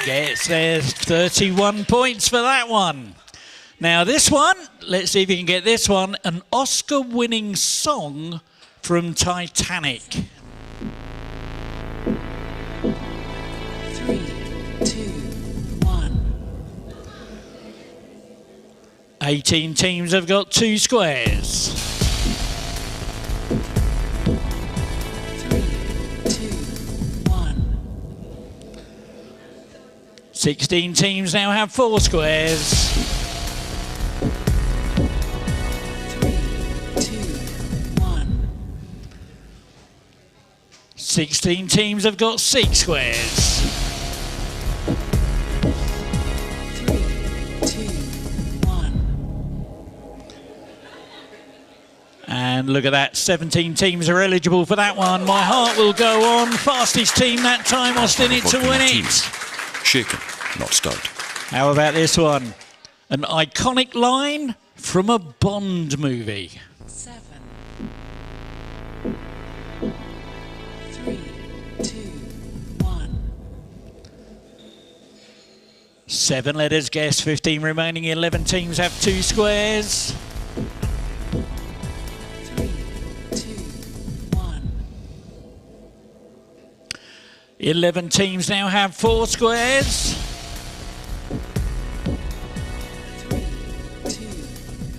[SPEAKER 1] Gets there 31 points for that one. Now this one, let's see if you can get this one. An Oscar-winning song from Titanic.
[SPEAKER 6] 3, 2, 1.
[SPEAKER 1] 18 teams have got 2 squares.
[SPEAKER 6] 3, 2, 1.
[SPEAKER 1] 16 teams now have 4 squares.
[SPEAKER 6] 3, 2, 1.
[SPEAKER 1] 16 teams have got 6 squares.
[SPEAKER 6] 3, 2, 1.
[SPEAKER 1] And look at that, 17 teams are eligible for that one. My heart will go on. Fastest team that time, Austin it to win it.
[SPEAKER 4] Shaken, not stirred.
[SPEAKER 1] How about this one? An iconic line from a Bond movie.
[SPEAKER 6] 7,
[SPEAKER 1] 7 letters guessed, 15 remaining. 11 teams have 2 squares.
[SPEAKER 6] 3, 2, 1.
[SPEAKER 1] 11 teams now have 4 squares.
[SPEAKER 6] 3, 2,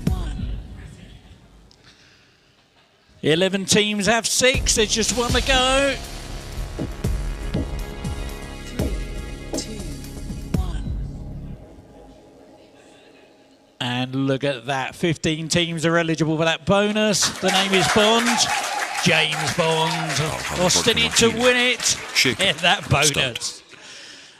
[SPEAKER 6] 1.
[SPEAKER 1] 11 teams have 6. There's just 1 to go.
[SPEAKER 6] 3, 2, 1.
[SPEAKER 1] And look at that. 15 teams are eligible for that bonus. The name is Bond. James Bond. Austin it to win it. Get that bonus.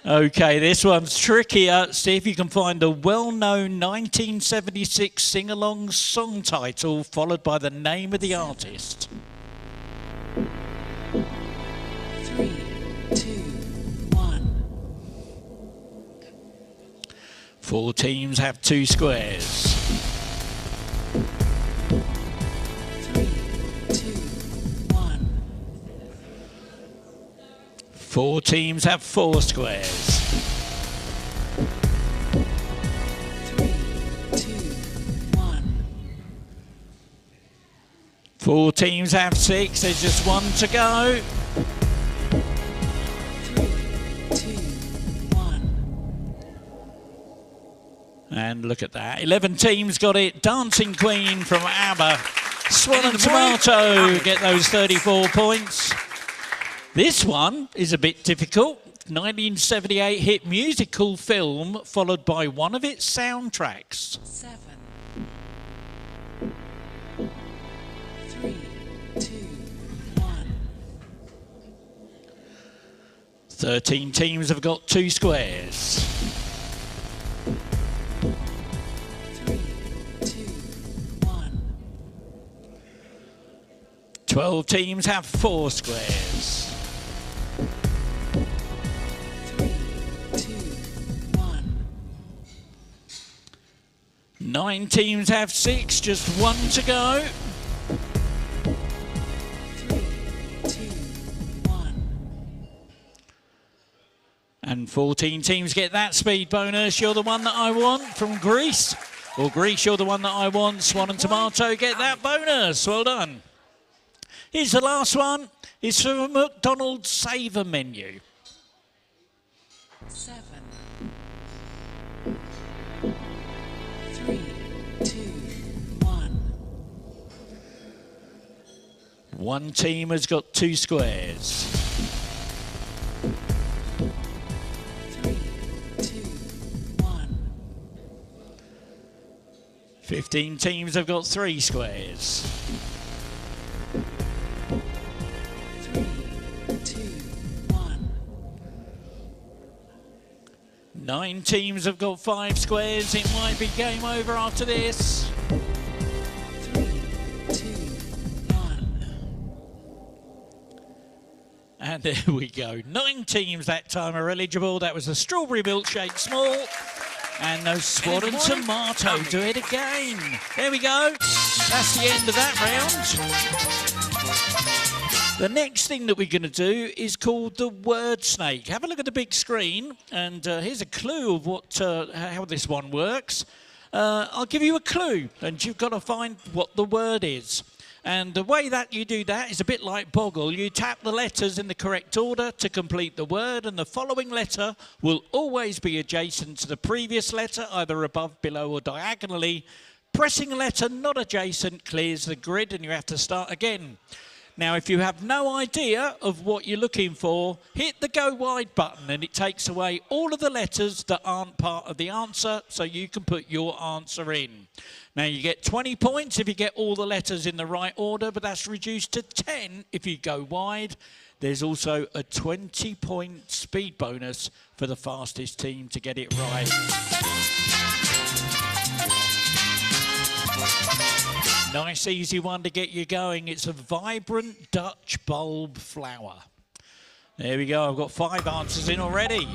[SPEAKER 1] Okay, this one's trickier. See if you can find a well-known 1976 sing-along song title followed by the name of the artist.
[SPEAKER 6] 3, 2, 1.
[SPEAKER 1] 4 teams have 2 squares.
[SPEAKER 6] 3, 2, 1.
[SPEAKER 1] 4 teams have 4 squares.
[SPEAKER 6] 3, 2, 1.
[SPEAKER 1] 4 teams have 6. There's just 1 to go.
[SPEAKER 6] 3, 2, 1.
[SPEAKER 1] And look at that. 11 teams got it. Dancing Queen from ABBA. Swan and Tomato get those 34 points. This one is a bit difficult. 1978 hit musical film followed by one of its soundtracks.
[SPEAKER 6] 7. 3, 2, 1.
[SPEAKER 1] 13 teams have got 2 squares.
[SPEAKER 6] 3, 2, 1.
[SPEAKER 1] 12 teams have 4 squares.
[SPEAKER 6] 3, 2, 1.
[SPEAKER 1] 9 teams have 6, just 1 to go.
[SPEAKER 6] 3, 2, 1.
[SPEAKER 1] And 14 teams get that speed bonus. You're the one that I want from Greece. Or Greece, you're the one that I want. Swan and Tomato get that bonus. Well done. Here's the last one. It's from a McDonald's Saver menu.
[SPEAKER 6] 7. 3, 2, 1.
[SPEAKER 1] 1 team has got 2 squares.
[SPEAKER 6] 3, 2, 1.
[SPEAKER 1] 15 teams have got 3 squares.
[SPEAKER 6] 3, 2, 1.
[SPEAKER 1] 9 teams have got 5 squares. It might be game over after this.
[SPEAKER 6] 3, 2, 1.
[SPEAKER 1] And there we go. 9 teams that time are eligible. That was the Strawberry Milkshake Small. And no Swan and Tomato do it again. There we go. That's the end of that round. The next thing that we're going to do is called the word snake. Have a look at the big screen, and here's a clue of what how this one works. I'll give you a clue, and you've got to find what the word is. And the way that you do that is a bit like Boggle. You tap the letters in the correct order to complete the word, and the following letter will always be adjacent to the previous letter, either above, below, or diagonally. Pressing a letter not adjacent clears the grid, and you have to start again. Now, if you have no idea of what you're looking for, hit the Go Wide button, and it takes away all of the letters that aren't part of the answer, so you can put your answer in. Now, you get 20 points if you get all the letters in the right order, but that's reduced to 10 if you go wide. There's also a 20-point speed bonus for the fastest team to get it right. Nice, easy one to get you going. It's a vibrant Dutch bulb flower. There we go. I've got 5 answers in already.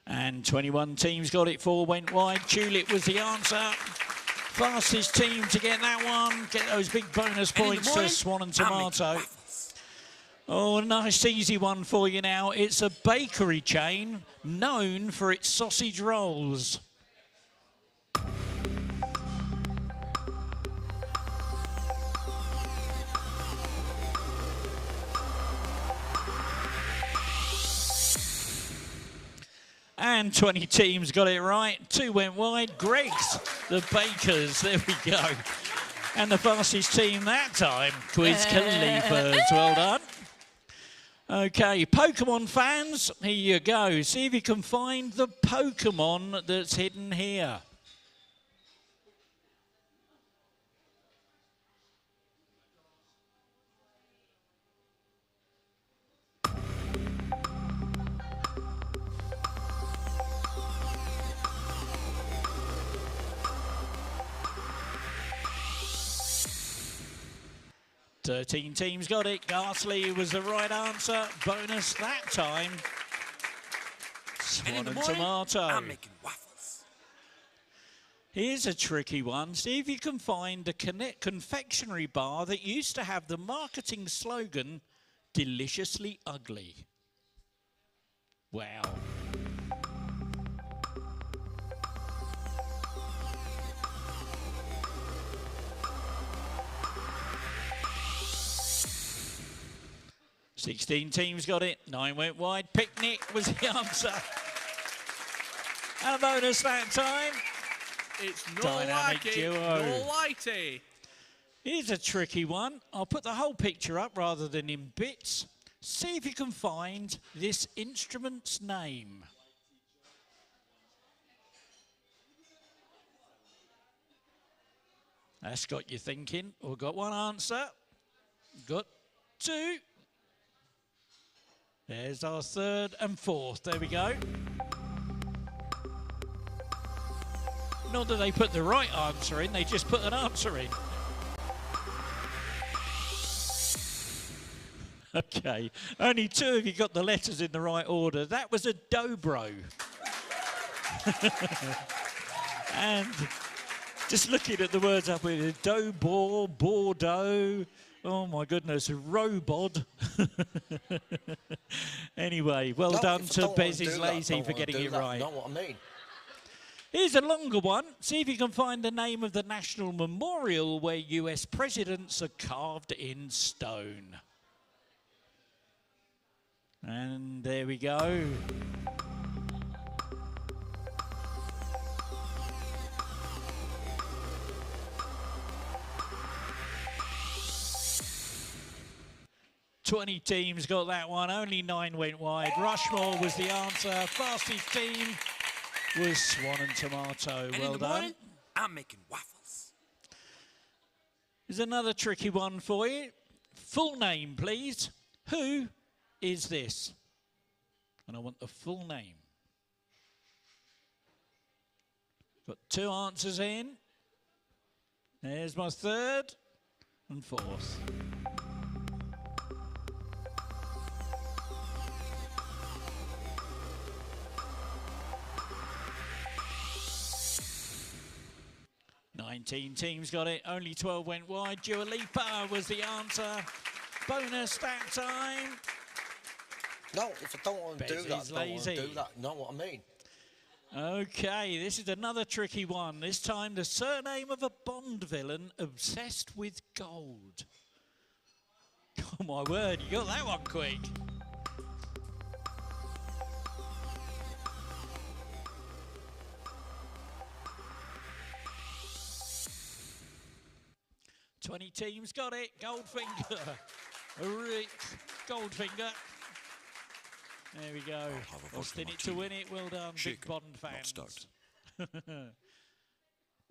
[SPEAKER 1] And 21 teams got it. 4 went wide. Tulip was the answer. Fastest team to get that one. Get those big bonus points to Swan and Tomato. Oh, a nice easy one for you now. It's a bakery chain known for its sausage rolls. And 20 teams got it right. 2 went wide. Greg's, the Bakers. There we go. And the fastest team that time, Quiz Khalifas. Well done. Okay, Pokemon fans, here you go. See if you can find the Pokemon that's hidden here. Thirteen teams got it. Ghastly was the right answer. Bonus that time. Swan and Tomato.
[SPEAKER 5] I'm making waffles.
[SPEAKER 1] Here's a tricky one. See if you can find a confectionery bar that used to have the marketing slogan, "Deliciously Ugly." Wow. Sixteen teams got it. 9 went wide. Picnic was the answer. And a bonus that time.
[SPEAKER 7] It's no
[SPEAKER 1] Dynamic
[SPEAKER 7] likey,
[SPEAKER 1] duo.
[SPEAKER 7] no lighty.
[SPEAKER 1] Here's a tricky one. I'll put the whole picture up rather than in bits. See if you can find this instrument's name. That's got you thinking. We've got one answer. Got 2. There's our 3rd and 4th. There we go. Not that they put the right answer in, they just put an answer in. Okay, only 2 of you got the letters in the right order. That was a dobro. And just looking at the words up here, Dobor, Bordeaux, oh my goodness, Robod. Anyway, well done to Bez is Lazy for getting it right.
[SPEAKER 8] Not what I mean.
[SPEAKER 1] Here's a longer one. See if you can find the name of the national memorial where US presidents are carved in stone. And there we go. "20 teams got that one. Only 9 went wide. Rushmore was the answer. Fastest team was Swan and Tomato.
[SPEAKER 5] And
[SPEAKER 1] Well
[SPEAKER 5] in the
[SPEAKER 1] done.
[SPEAKER 5] morning, I'm making waffles.
[SPEAKER 1] Here's another tricky one for you. Full name, please. Who is this? And I want the full name. Got 2 answers in. There's my 3rd and 4th. "19 teams got it. Only 12 went wide. Dua Lipa was the answer. Bonus that time.
[SPEAKER 8] No, if I don't want to do
[SPEAKER 1] Bez
[SPEAKER 8] that,
[SPEAKER 1] is
[SPEAKER 8] I don't want to
[SPEAKER 1] lazy.
[SPEAKER 8] do that. Know what I mean?
[SPEAKER 1] Okay, this is another tricky one. This time the surname of a Bond villain obsessed with gold. Oh my word, you got that one quick. "20 teams got it. Goldfinger. Rick Goldfinger. There we go.
[SPEAKER 4] have a
[SPEAKER 1] Lost
[SPEAKER 4] vodka
[SPEAKER 1] in it to
[SPEAKER 4] martini.
[SPEAKER 1] win it. Well done, big
[SPEAKER 4] Shaken,
[SPEAKER 1] Bond
[SPEAKER 4] not
[SPEAKER 1] fans.
[SPEAKER 4] stout.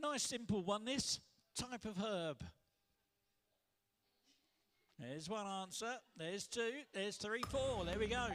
[SPEAKER 1] Nice simple one this. Type of herb. There's one answer. There's 2. There's 3, 4. There we go.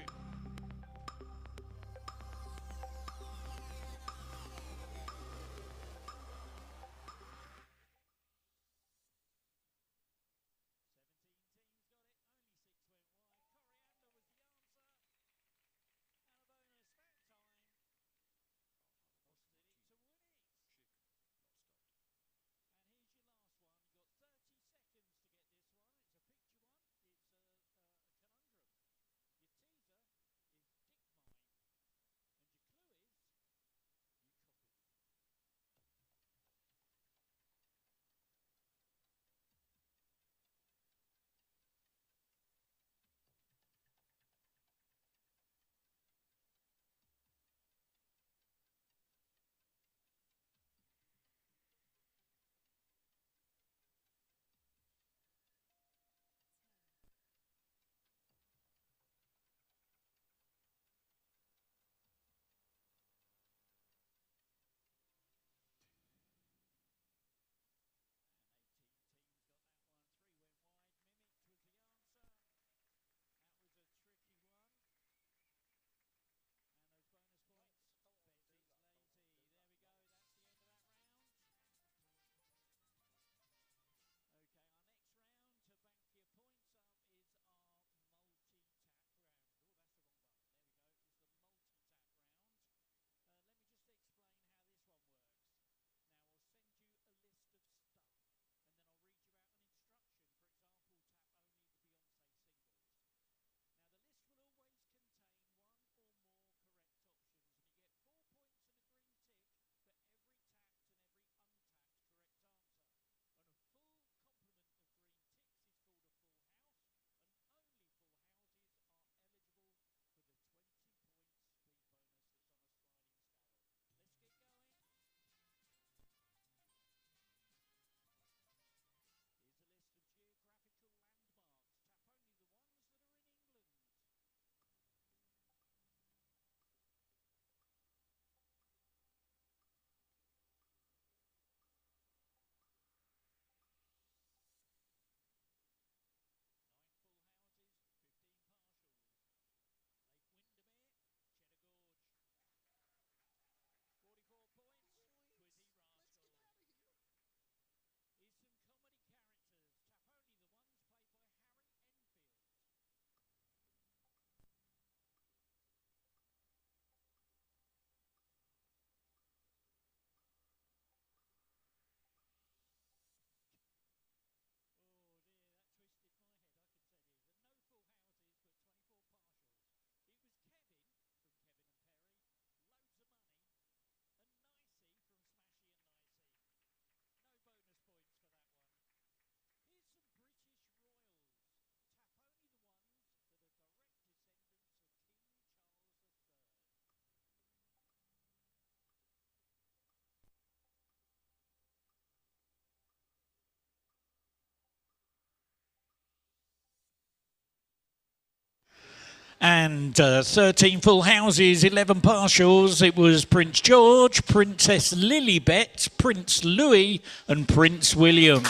[SPEAKER 1] And 13 full houses, 11 partials. It was Prince George, Princess Lilibet, Prince Louis, and Prince William.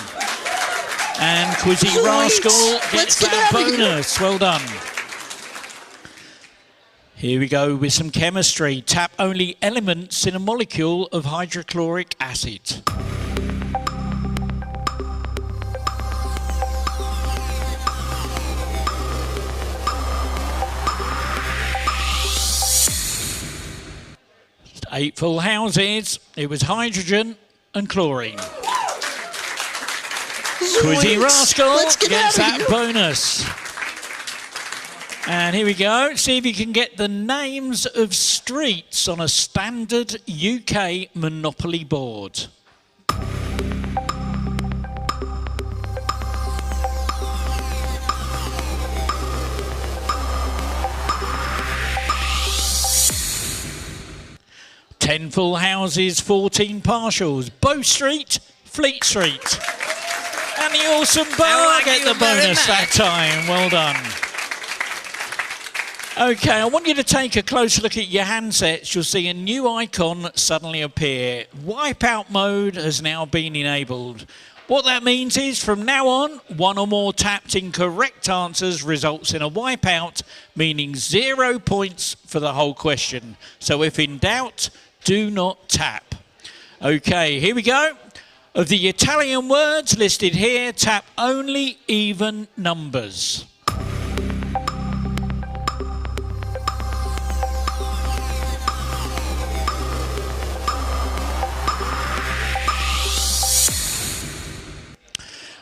[SPEAKER 1] And Quizzy Rascal gets that bonus. Well done. Here we go with some chemistry. Tap only elements in a molecule of hydrochloric acid. Eight full houses. It was hydrogen and chlorine. Quizzy Rascal gets that bonus. And here we go. See if you can get the names of streets on a standard UK Monopoly board. Ten full houses, 14 partials. Bow Street, Fleet Street. And the awesome bar get the bonus that time. Well done. Okay, I want you to take a closer look at your handsets. You'll see a new icon suddenly appear. Wipeout mode has now been enabled. What that means is from now on, one or more tapped incorrect answers results in a wipeout, meaning 0 points for the whole question. So if in doubt, do not tap. Okay, here we go. Of the Italian words listed here, tap only even numbers.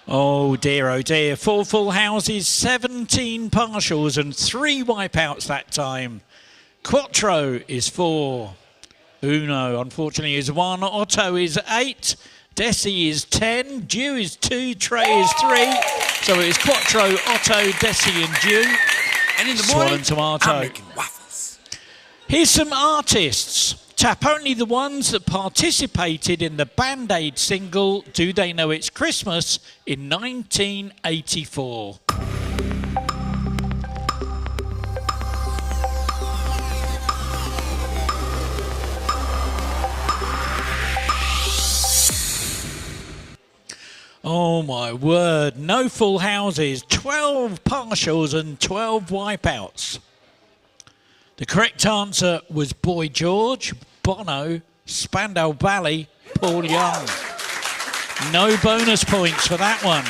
[SPEAKER 1] Oh dear, 4 full houses, 17 partials and 3 wipeouts that time. Quattro is 4. Uno, unfortunately, is 1. Otto is 8. Desi is 10. Dew is 2. Trey is 3. So it is Quattro, Otto, Desi and Dew.
[SPEAKER 5] And in the
[SPEAKER 1] Swan
[SPEAKER 5] morning,
[SPEAKER 1] and tomato.
[SPEAKER 5] I'm making waffles.
[SPEAKER 1] Here's some artists. Tap only the ones that participated in the Band-Aid single Do They Know It's Christmas in 1984. Oh my word, no full houses, 12 partials and 12 wipeouts. The correct answer was Boy George, Bono, Spandau Ballet, Paul Young. No bonus points for that one.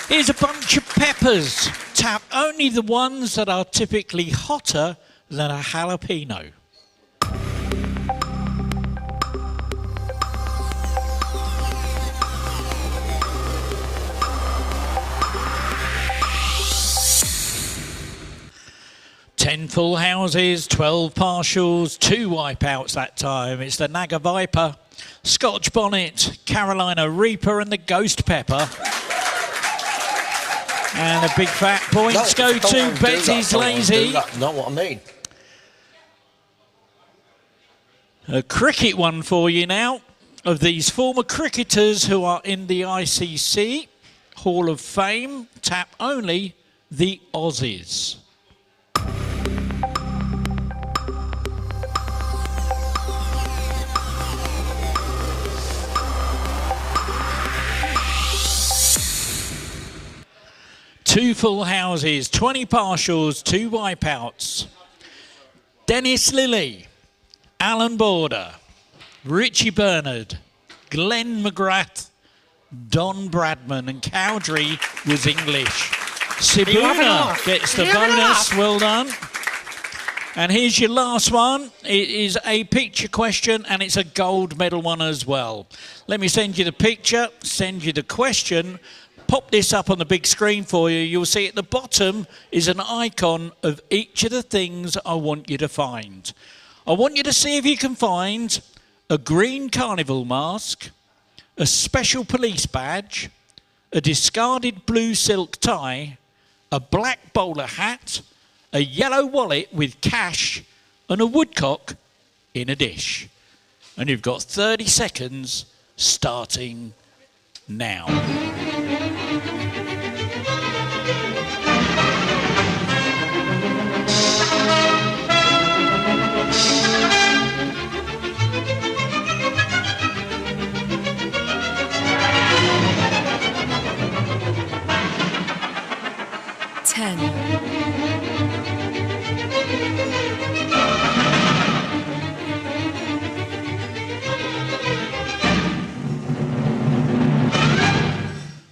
[SPEAKER 1] Here's a bunch of peppers. Tap only the ones that are typically hotter than a jalapeno. Ten full houses, 12 partials, 2 wipeouts that time. It's the Naga Viper, Scotch Bonnet, Carolina Reaper and the Ghost Pepper. And the big fat points go to Betsy's Lazy.
[SPEAKER 8] Know what I mean?
[SPEAKER 1] A cricket one for you now. Of these former cricketers who are in the ICC Hall of Fame, tap only the Aussies. Two full houses, 20 partials, 2 wipeouts. Dennis Lilly, Alan Border, Richie Bernard, Glenn McGrath, Don Bradman, and Cowdrey was English. Sibuna gets the bonus, well done. And here's your last one. It is a picture question and it's a gold medal one as well. Let me send you the picture, send you the question. Pop this up on the big screen for you. You'll see at the bottom is an icon of each of the things I want you to find. I want you to see if you can find a green carnival mask, a special police badge, a discarded blue silk tie, a black bowler hat, a yellow wallet with cash, and a woodcock in a dish. And you've got 30 seconds starting now.
[SPEAKER 6] 10.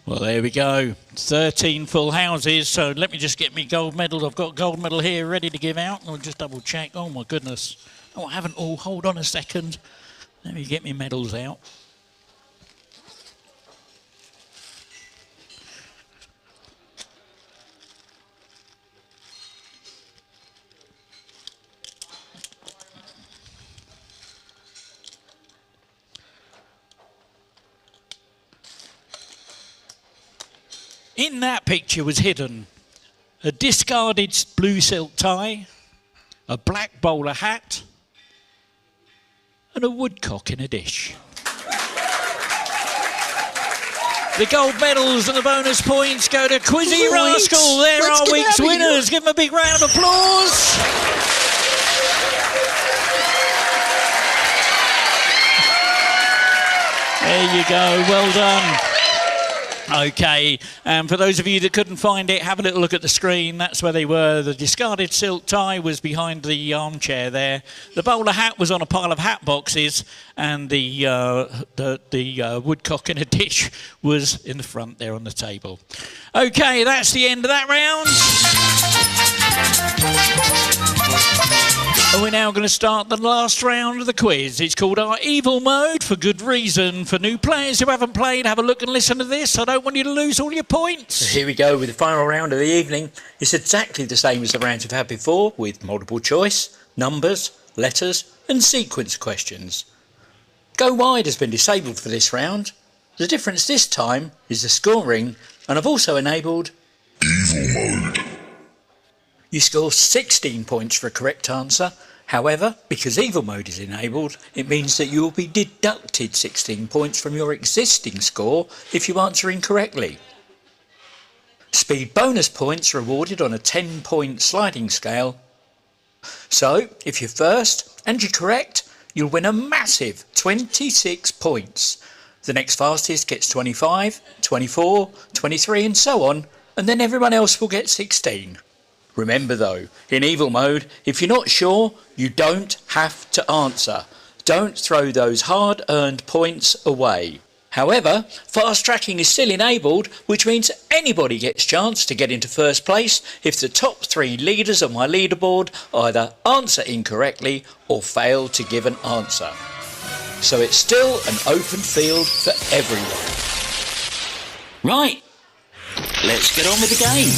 [SPEAKER 1] Well, there we go. 13 full houses. So let me just get me gold medal. I've got gold medal here ready to give out. I'll just double check. Oh, my goodness. Oh, I haven't all. Hold on a second. Let me get me medals out. In that picture was hidden a discarded blue silk tie, a black bowler hat, and a woodcock in a dish. The gold medals and the bonus points go to Quizzy Rascal. There are week's winners. Give them a big round of applause. There you go. Well done. Okay, for those of you that couldn't find it, have a little look at the screen. That's where they were. The discarded silk tie was behind the armchair there. The bowler hat was on a pile of hat boxes, and the woodcock in a dish was in the front there on the table. Okay, that's the end of that round. And we're now going to start the last round of the quiz. It's called our evil mode, for good reason. For new players who haven't played, have a look and listen to this. I don't want you to lose all your points.
[SPEAKER 3] So here we go with the final round of the evening. It's exactly the same as the rounds we've had before, with multiple choice, numbers, letters and sequence questions. Go wide has been disabled for this round. The difference this time is the scoring, and I've also enabled evil mode. You score 16 points for a correct answer. However, because evil mode is enabled, it means that you will be deducted 16 points from your existing score if you answer incorrectly. Speed bonus points are awarded on a 10-point sliding scale. So, if you're first and you're correct, you'll win a massive 26 points. The next fastest gets 25, 24, 23 and so on, and then everyone else will get 16. Remember though, in evil mode, if you're not sure, you don't have to answer. Don't throw those hard-earned points away. However, fast tracking is still enabled, which means anybody gets a chance to get into first place if the top 3 leaders on my leaderboard either answer incorrectly or fail to give an answer. So it's still an open field for everyone. Right, let's get on with the game.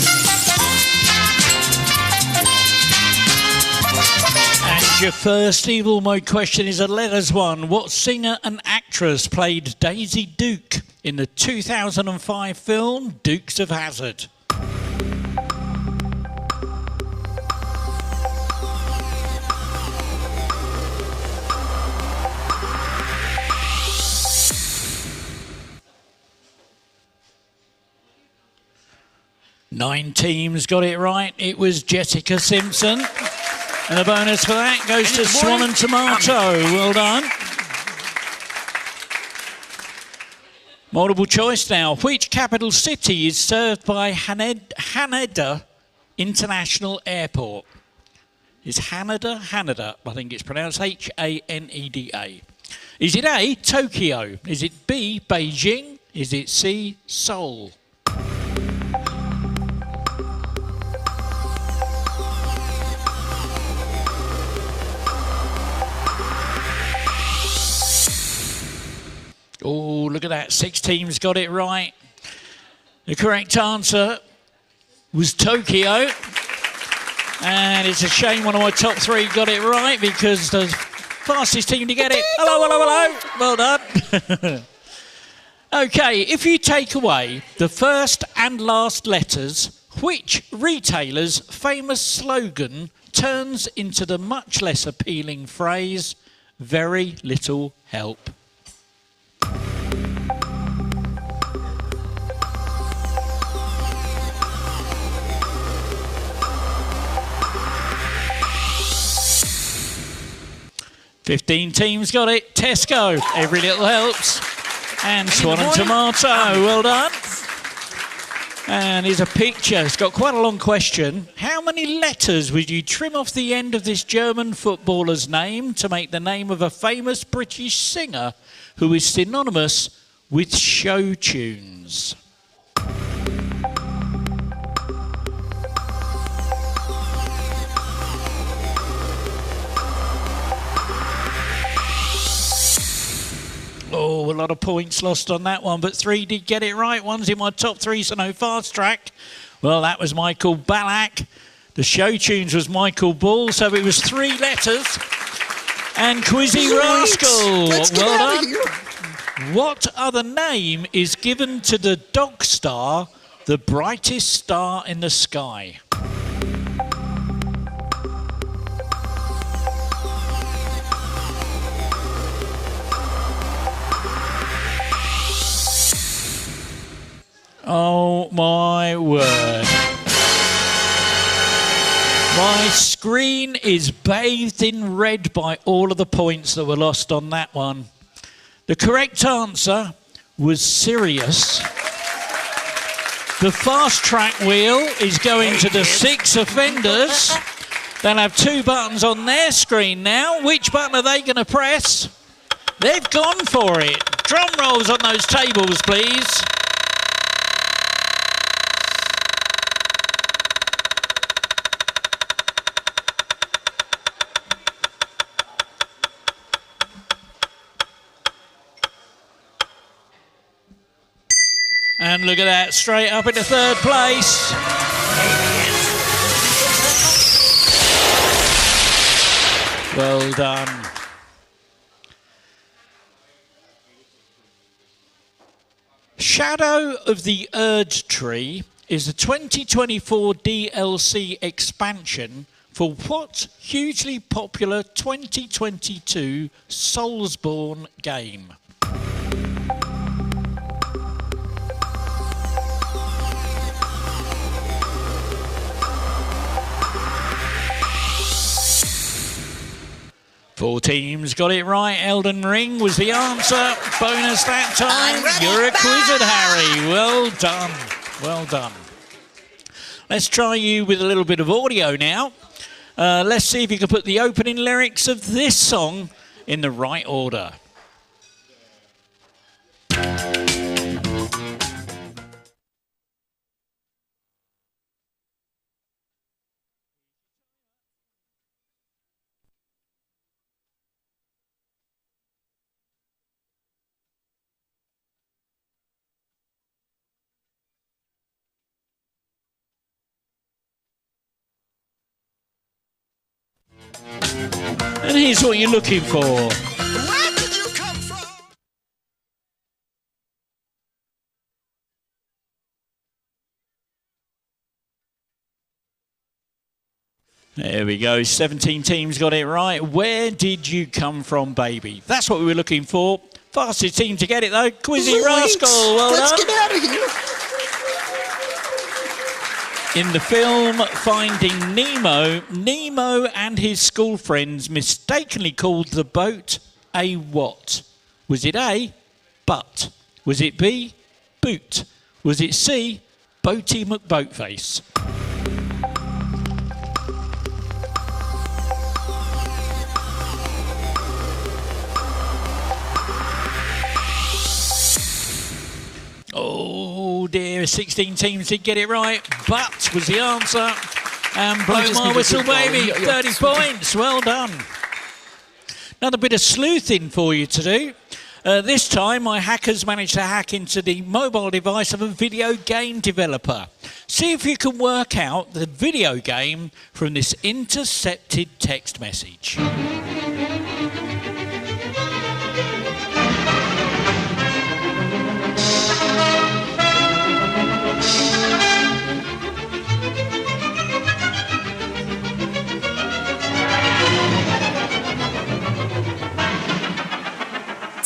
[SPEAKER 1] And your first evil mode question is a letters one. What singer and actress played Daisy Duke in the 2005 film Dukes of Hazzard? Nine teams got it right. It was Jessica Simpson. And the bonus for that goes to Swan and Tomato. Well done. Multiple choice now. Which capital city is served by Haneda International Airport? It's Haneda, I think it's pronounced Haneda. Is it A, Tokyo? Is it B, Beijing? Is it C, Seoul? Oh, look at that. 6 teams got it right. The correct answer was Tokyo. And it's a shame one of my top 3 got it right, because the fastest team to get it. Hello. Well done. Okay, if you take away the first and last letters, which retailer's famous slogan turns into the much less appealing phrase, very little help? $15 teams got it. Tesco, every little helps. And Swan and Tomato, well done. And here's a picture. It's got quite a long question. How many letters would you trim off the end of this German footballer's name to make the name of a famous British singer who is synonymous with show tunes? Oh, a lot of points lost on that one, but 3 did get it right. One's in my top 3, so no fast track. Well, that was Michael Ballack. The show tunes was Michael Ball, so it was 3 letters. And Quizzy Rascal, well done. What other name is given to the dog star, the brightest star in the sky? Oh my word. My screen is bathed in red by all of the points that were lost on that one. The correct answer was Sirius. The fast track wheel is going to the 6 offenders. They'll have 2 buttons on their screen now. Which button are they going to press? They've gone for it. Drum rolls on those tables, please. And look at that, straight up into 3rd place. Well done. Shadow of the Erd Tree is a 2024 DLC expansion for what hugely popular 2022 Soulsborne game? Four teams got it right. Elden Ring was the answer. Bonus that time. You're a Quizzard, Harry. Well done. Well done. Let's try you with a little bit of audio now. Let's see if you can put the opening lyrics of this song in the right order. And here's what you're looking for.
[SPEAKER 5] Where did you come from?
[SPEAKER 1] There we go. 17 teams got it right. Where did you come from, baby? That's what we were looking for. Fastest team to get it, though. Quizzy Rascal. Well done.
[SPEAKER 5] Let's get out of here.
[SPEAKER 1] In the film Finding Nemo, Nemo and his school friends mistakenly called the boat a what? Was it A, butt? Was it B, boot? Was it C, Boaty McBoatface? Oh dear, 16 teams did get it right. But was the answer. And blow my whistle, baby. 30 points. Well done. Another bit of sleuthing for you to do. This time, my hackers managed to hack into the mobile device of a video game developer. See if you can work out the video game from this intercepted text message.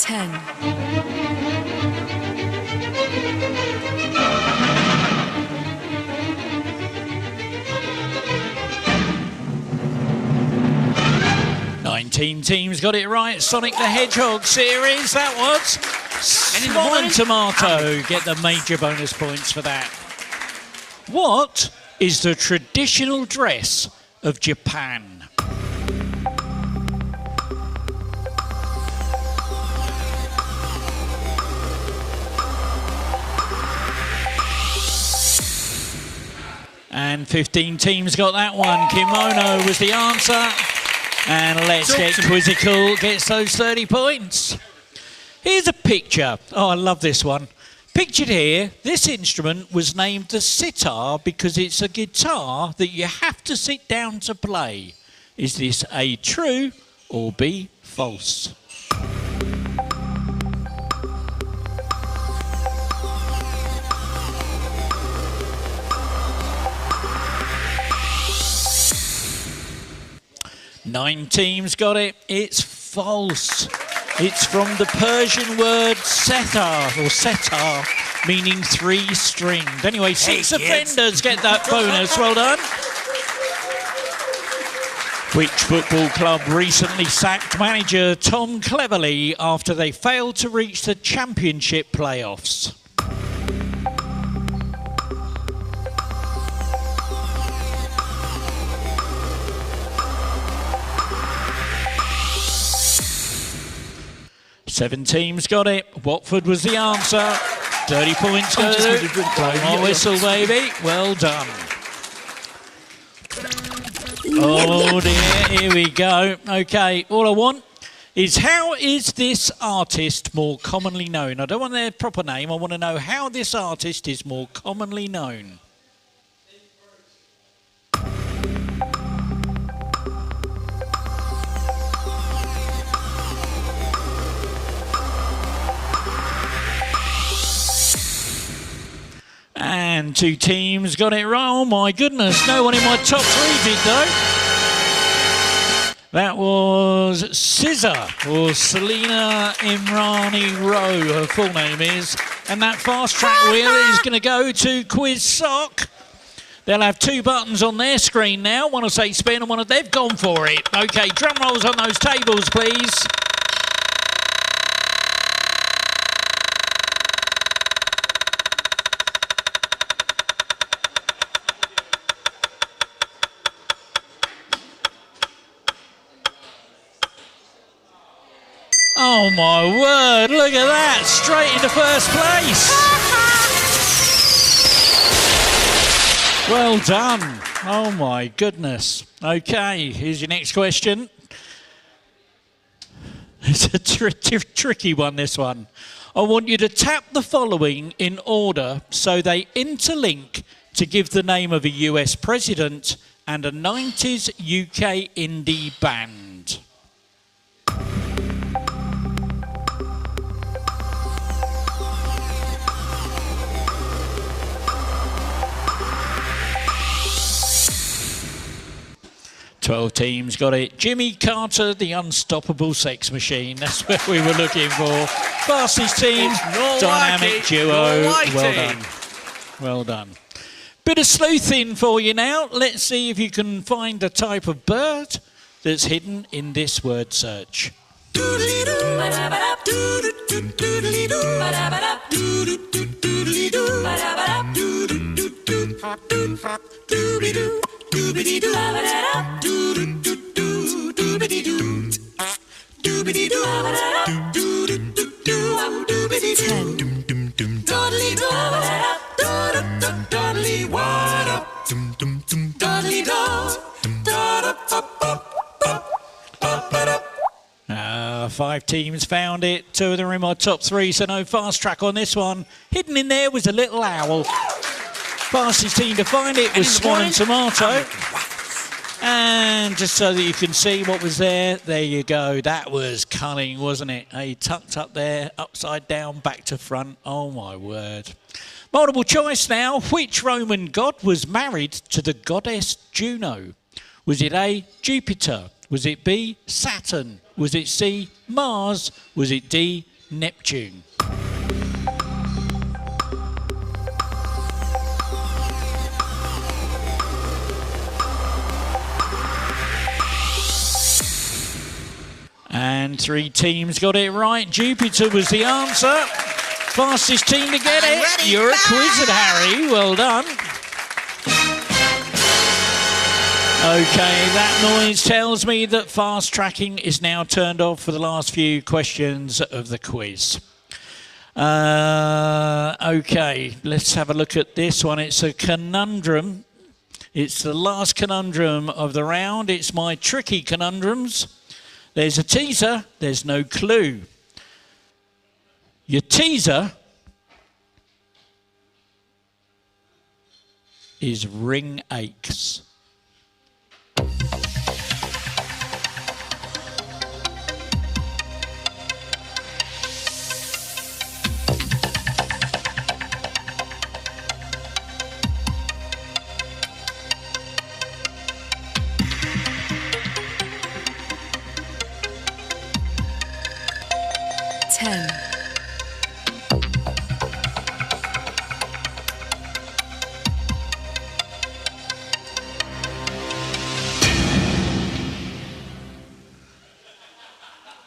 [SPEAKER 6] 10,
[SPEAKER 1] 19 teams got it right. Sonic the Hedgehog series, that was. Swan and Tomato get the major bonus points for that. What is the traditional dress of Japan? And 15 teams got that one. Kimono was the answer. And Let's Get Quizzical gets those 30 points. Here's a picture. Oh, I love this one. Pictured here, this instrument was named the sitar because it's a guitar that you have to sit down to play. Is this A, true, or B, false? Nine teams got it. It's false. It's from the Persian word setar, or setar, meaning three-stringed. Anyway, six offenders get that bonus. Well done. Which football club recently sacked manager Tom Cleverley after they failed to reach the championship playoffs? Seven teams got it. Watford was the answer. 30 points go to blow my whistle, baby. Well done. Oh dear, here we go. Okay, all I want is how is this artist more commonly known? I don't want their proper name. I want to know how this artist is more commonly known. And two teams got it right. Oh my goodness, no one in my top three did though. That was SZA, or Selena Imrani Rowe, her full name is. And that fast track wheel is going to go to Quiz Sock. They'll have two buttons on their screen now. One will say spin and one will, they've gone for it. Okay, drum rolls on those tables, please. Oh my word, look at that, straight into first place. Well done. Oh my goodness. Okay, here's your next question. It's a tricky one, this one. I want you to tap the following in order so they interlink to give the name of a US president and a 90s UK indie band. Twelve teams got it. Jimmy Carter, the unstoppable sex machine. That's what we were looking for. Fastest team, dynamic duo. Well done. Well done. Bit of sleuthing for you now. Let's see if you can find a type of bird that's hidden in this word search. Five teams found it. Two of them are in my top three, so no fast track on this one. Hidden in there was a little owl. Fastest team to find it was Swan and Tomato. And just so that you can see what was there you go. That was cunning, wasn't it? Hey, tucked up there, upside down, back to front. Oh my word. Multiple choice now. Which Roman god was married to the goddess Juno? Was it A, Jupiter? Was it B, Saturn? Was it C, Mars? Was it D, Neptune? And three teams got it right. Jupiter was the answer. Fastest team to get it. You're a quizzer, Harry. Well done. Okay, that noise tells me that fast tracking is now turned off for the last few questions of the quiz. Okay, let's have a look at this one. It's a conundrum. It's the last conundrum of the round. It's my tricky conundrums. There's a teaser, there's no clue. Your teaser is ring aches.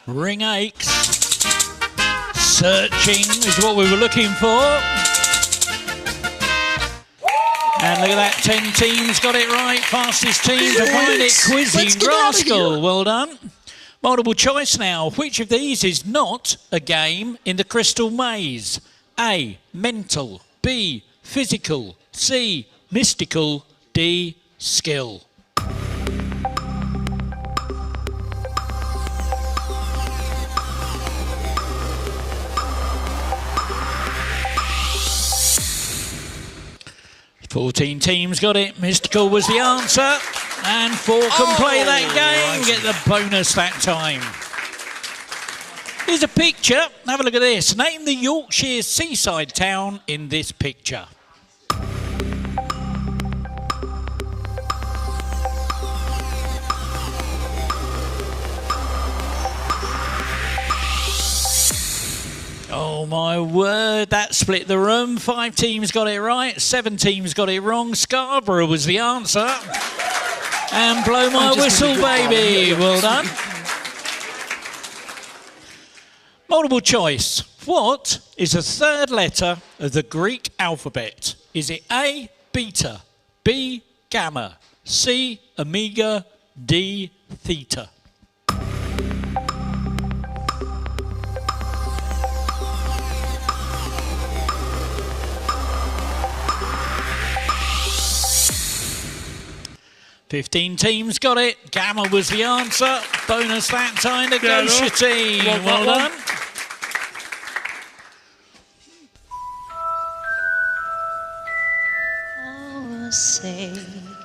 [SPEAKER 1] Ring aches. Searching is what we were looking for. And look at that, 10 teams got it right. Fastest team to find it, Quizzing Rascal. Well done. Multiple choice now. Which of these is not a game in the Crystal Maze? A, mental. B, physical. C, mystical. D, skill. Fourteen teams got it. Mystical was the answer. And 4 can play that game. Get the bonus that time. Here's a picture. Have a look at this. Name the Yorkshire seaside town in this picture. Oh my word, that split the room. 5 teams got it right, 7 teams got it wrong. Scarborough was the answer. And blow my whistle, baby. Well done. Multiple choice. What is the third letter of the Greek alphabet? Is it A, beta, B, gamma, C, omega, D, theta? Fifteen teams got it. Gamma was the answer. Bonus that time to Gosha team. Well done.
[SPEAKER 9] Oh, say,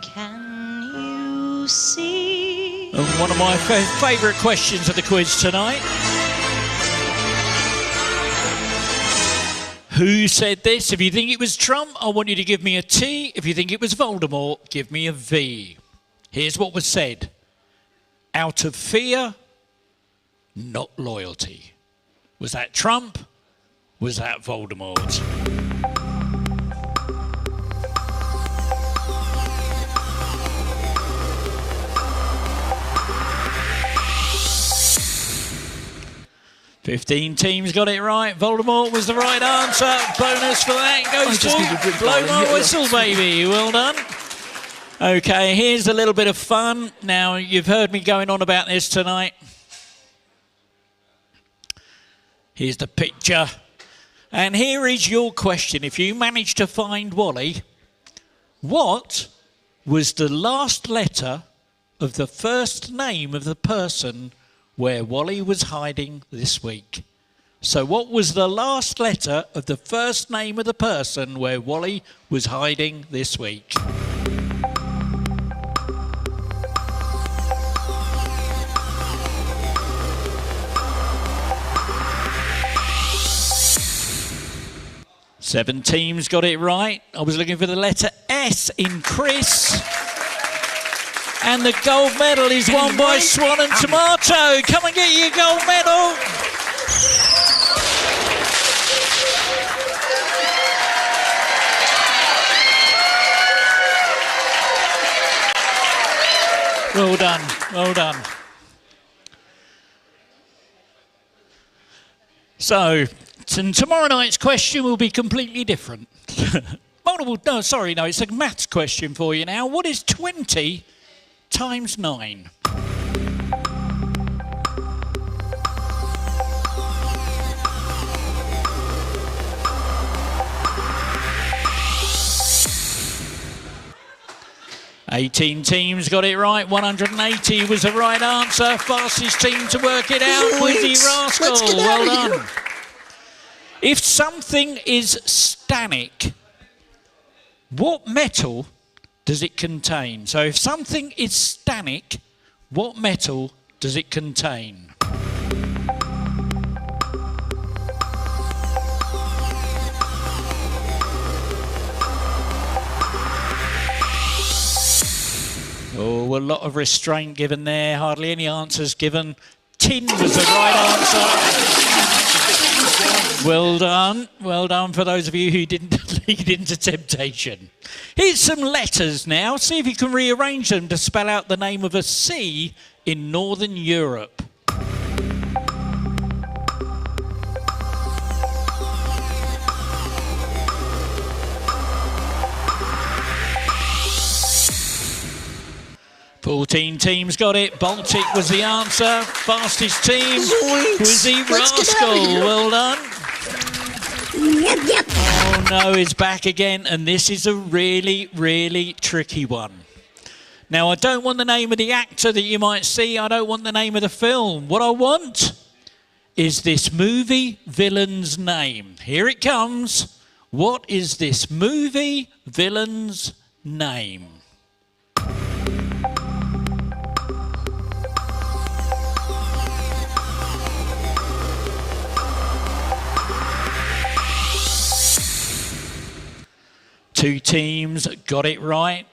[SPEAKER 9] can you see?
[SPEAKER 1] And one of my favourite questions of the quiz tonight. Who said this? If you think it was Trump, I want you to give me a T. If you think it was Voldemort, give me a V. Here's what was said. Out of fear, not loyalty. Was that Trump? Was that Voldemort? Fifteen teams got it right. Voldemort was the right answer. Bonus for that goes to Blow My Whistle, baby. Well done. Okay, here's a little bit of fun. Now, you've heard me going on about this tonight. Here's the picture. And here is your question. If you manage to find Wally, what was the last letter of the first name of the person where Wally was hiding this week? So what was the last letter of the first name of the person where Wally was hiding this week? Seven teams got it right. I was looking for the letter S in Chris. And the gold medal is won by Swan and Tomato. Come and get your gold medal. Well done, well done. So, tomorrow night's question will be completely different. It's a maths question for you now. What is 20 times 9. $18 teams got it right. 180 was the right answer. Fastest team to work it out, Wizzy Rascal. Well done. If something is stanic, what metal does it contain? So if something is stanic, what metal does it contain? Oh, a lot of restraint given there. Hardly any answers given. Tin was the right answer. Well done. Well done for those of you who didn't lead into temptation. Here's some letters now. See if you can rearrange them to spell out the name of a sea in Northern Europe. $14 teams got it. Baltic was the answer. Fastest team, Wizzy Rascal. Well done. Oh no, it's back again, and this is a really, really tricky one. Now, I don't want the name of the actor that you might see. I don't want the name of the film. What I want is this movie villain's name. Here it comes. What is this movie villain's name? Two teams got it right.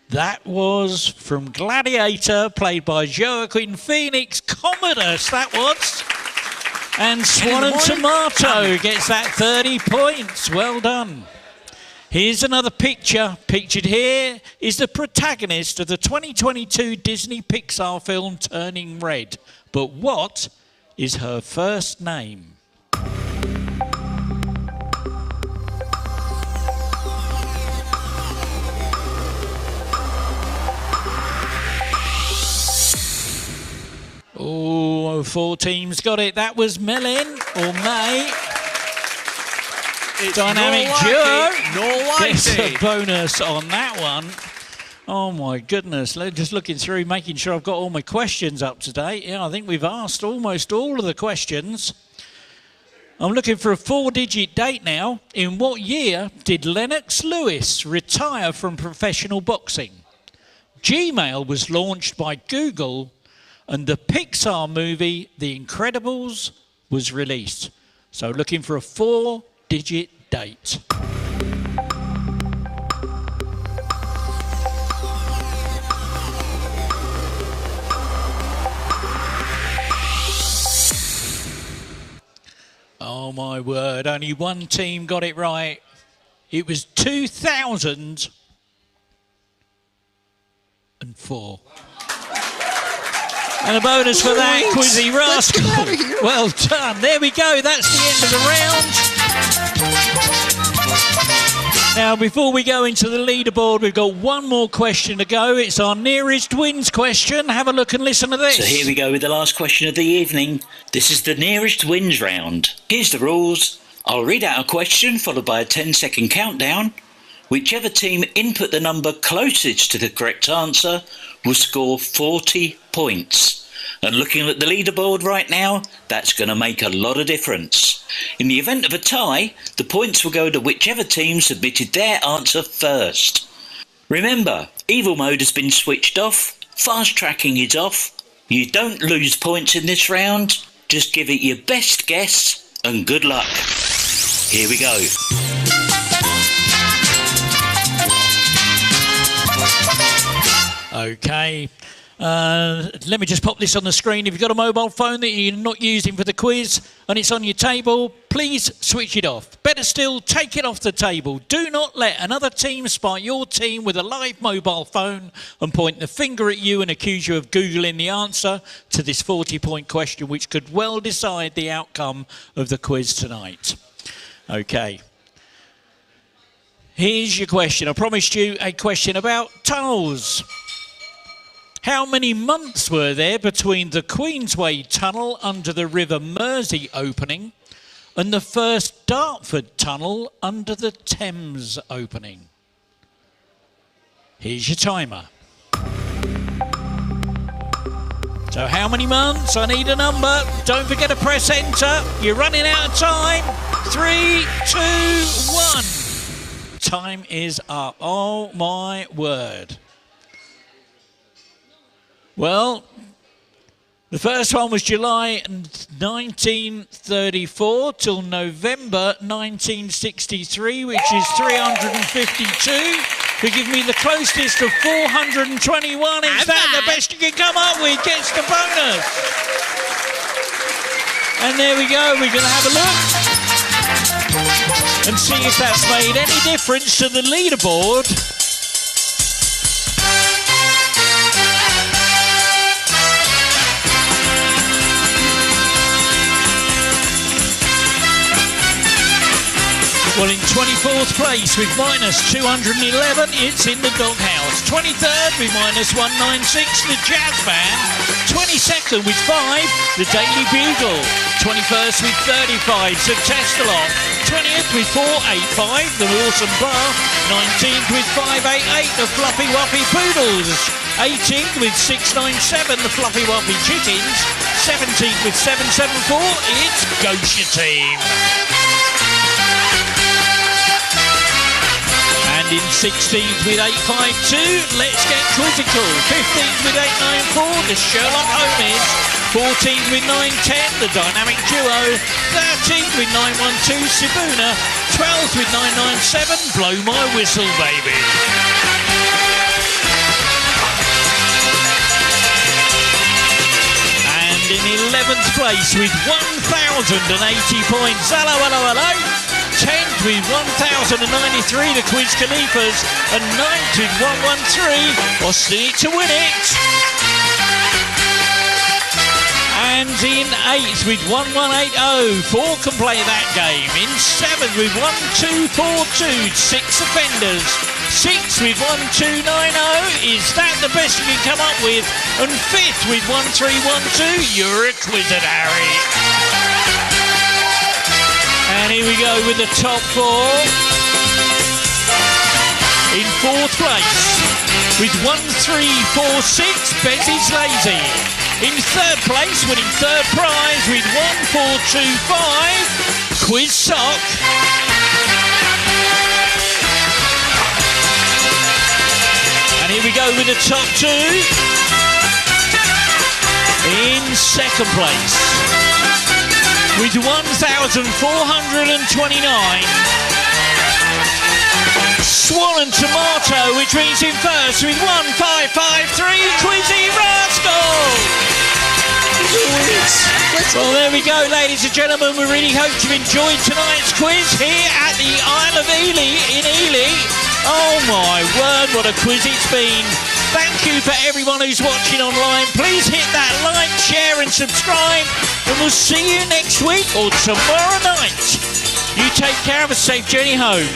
[SPEAKER 1] That was from Gladiator, played by Joaquin Phoenix. Commodus, that was. And Swan and Tomato gets that 30 points. Well done. Here's another picture. Pictured here is the protagonist of the 2022 Disney Pixar film Turning Red. But what is her first name? Oh, 4 teams got it. That was Melin or May.
[SPEAKER 7] It's
[SPEAKER 1] Dynamic
[SPEAKER 7] no
[SPEAKER 1] duo. Gets
[SPEAKER 7] Whitey.
[SPEAKER 1] a bonus on that one. Oh my goodness. Just looking through, making sure I've got all my questions up to date. Yeah, I think we've asked almost all of the questions. I'm looking for a 4-digit date now. In what year did Lennox Lewis retire from professional boxing? Gmail was launched by Google, and the Pixar movie, The Incredibles, was released. So looking for a 4-digit date. Oh my word, only one team got it right. It was 2004. And a bonus for that, Quizzy Rascal. Well done. There we go. That's the end of the round. Now, before we go into the leaderboard, we've got one more question to go. It's our nearest wins question. Have a look and listen to this.
[SPEAKER 3] So here we go with the last question of the evening. This is the nearest wins round. Here's the rules. I'll read out a question followed by a 10-second countdown. Whichever team input the number closest to the correct answer will score 40 points. And looking at the leaderboard right now, that's going to make a lot of difference. In the event of a tie, the points will go to whichever team submitted their answer first. Remember, evil mode has been switched off, fast tracking is off. You don't lose points in this round, just give it your best guess and good luck. Here we go.
[SPEAKER 1] Okay. Let me just pop this on the screen. If you've got a mobile phone that you're not using for the quiz and it's on your table, please switch it off. Better still, take it off the table. Do not let another team spy your team with a live mobile phone and point the finger at you and accuse you of Googling the answer to this 40-point question, which could well decide the outcome of the quiz tonight. Okay. Here's your question. I promised you a question about tunnels. How many months were there between the Queensway Tunnel under the River Mersey opening and the first Dartford Tunnel under the Thames opening? Here's your timer. So how many months? I need a number. Don't forget to press enter. You're running out of time. 3, 2, 1. Time is up. Oh my word. Well, the first one was July 1934 till November 1963, which is 352. To give me the closest of 421. Is that the best you can come up with? Gets the bonus. And there we go. We're going to have a look and see if that's made any difference to the leaderboard. Well, in 24th place with minus 211, it's In the Doghouse. 23rd with minus 196, The Jazz Band. 22nd with 5, The Daily Bugle. 21st with 35, The Testalot. 20th with 485, The Wilson Bar. 19th with 588, The Fluffy Wuffy Poodles. 18th with 697, The Fluffy Wuffy Chickens. 17th with 774, it's Gosha Team. And in 16th with 852, Let's Get Quizzical. 15th with 894, The Sherlock Holmes. 14th with 910, The Dynamic Duo. 13th with 912, Sibuna. 12th with 997, Blow My Whistle, Baby. And in 11th place with 1,080 points, hello, hello, hello. 10th with 1,093, The Quiz Khalifas, and 9th with 113, Austin It to Win It. And in 8th with 1180, 4 can play that game. In 7th with 1242, 6 offenders. 6th with 1290, is that the best you can come up with? And 5th with 1312, you're a Quizzard, Harry. And here we go with the top 4. In 4th place, with 1346, Betty's Lazy. In 3rd place, winning 3rd prize with 1425, Quiz Sock. And here we go with the top 2. In 2nd place, with 1,429, Swollen Tomato, which means in first with 1553, Quizzy Rascal. Well, there we go, ladies and gentlemen. We really hope you've enjoyed tonight's quiz here at the Isle of Ely in Ely. Oh my word, what a quiz it's been. Thank you for everyone who's watching online. Please hit that like, share and subscribe, and we'll see you next week or tomorrow night. You take care, of a safe journey home.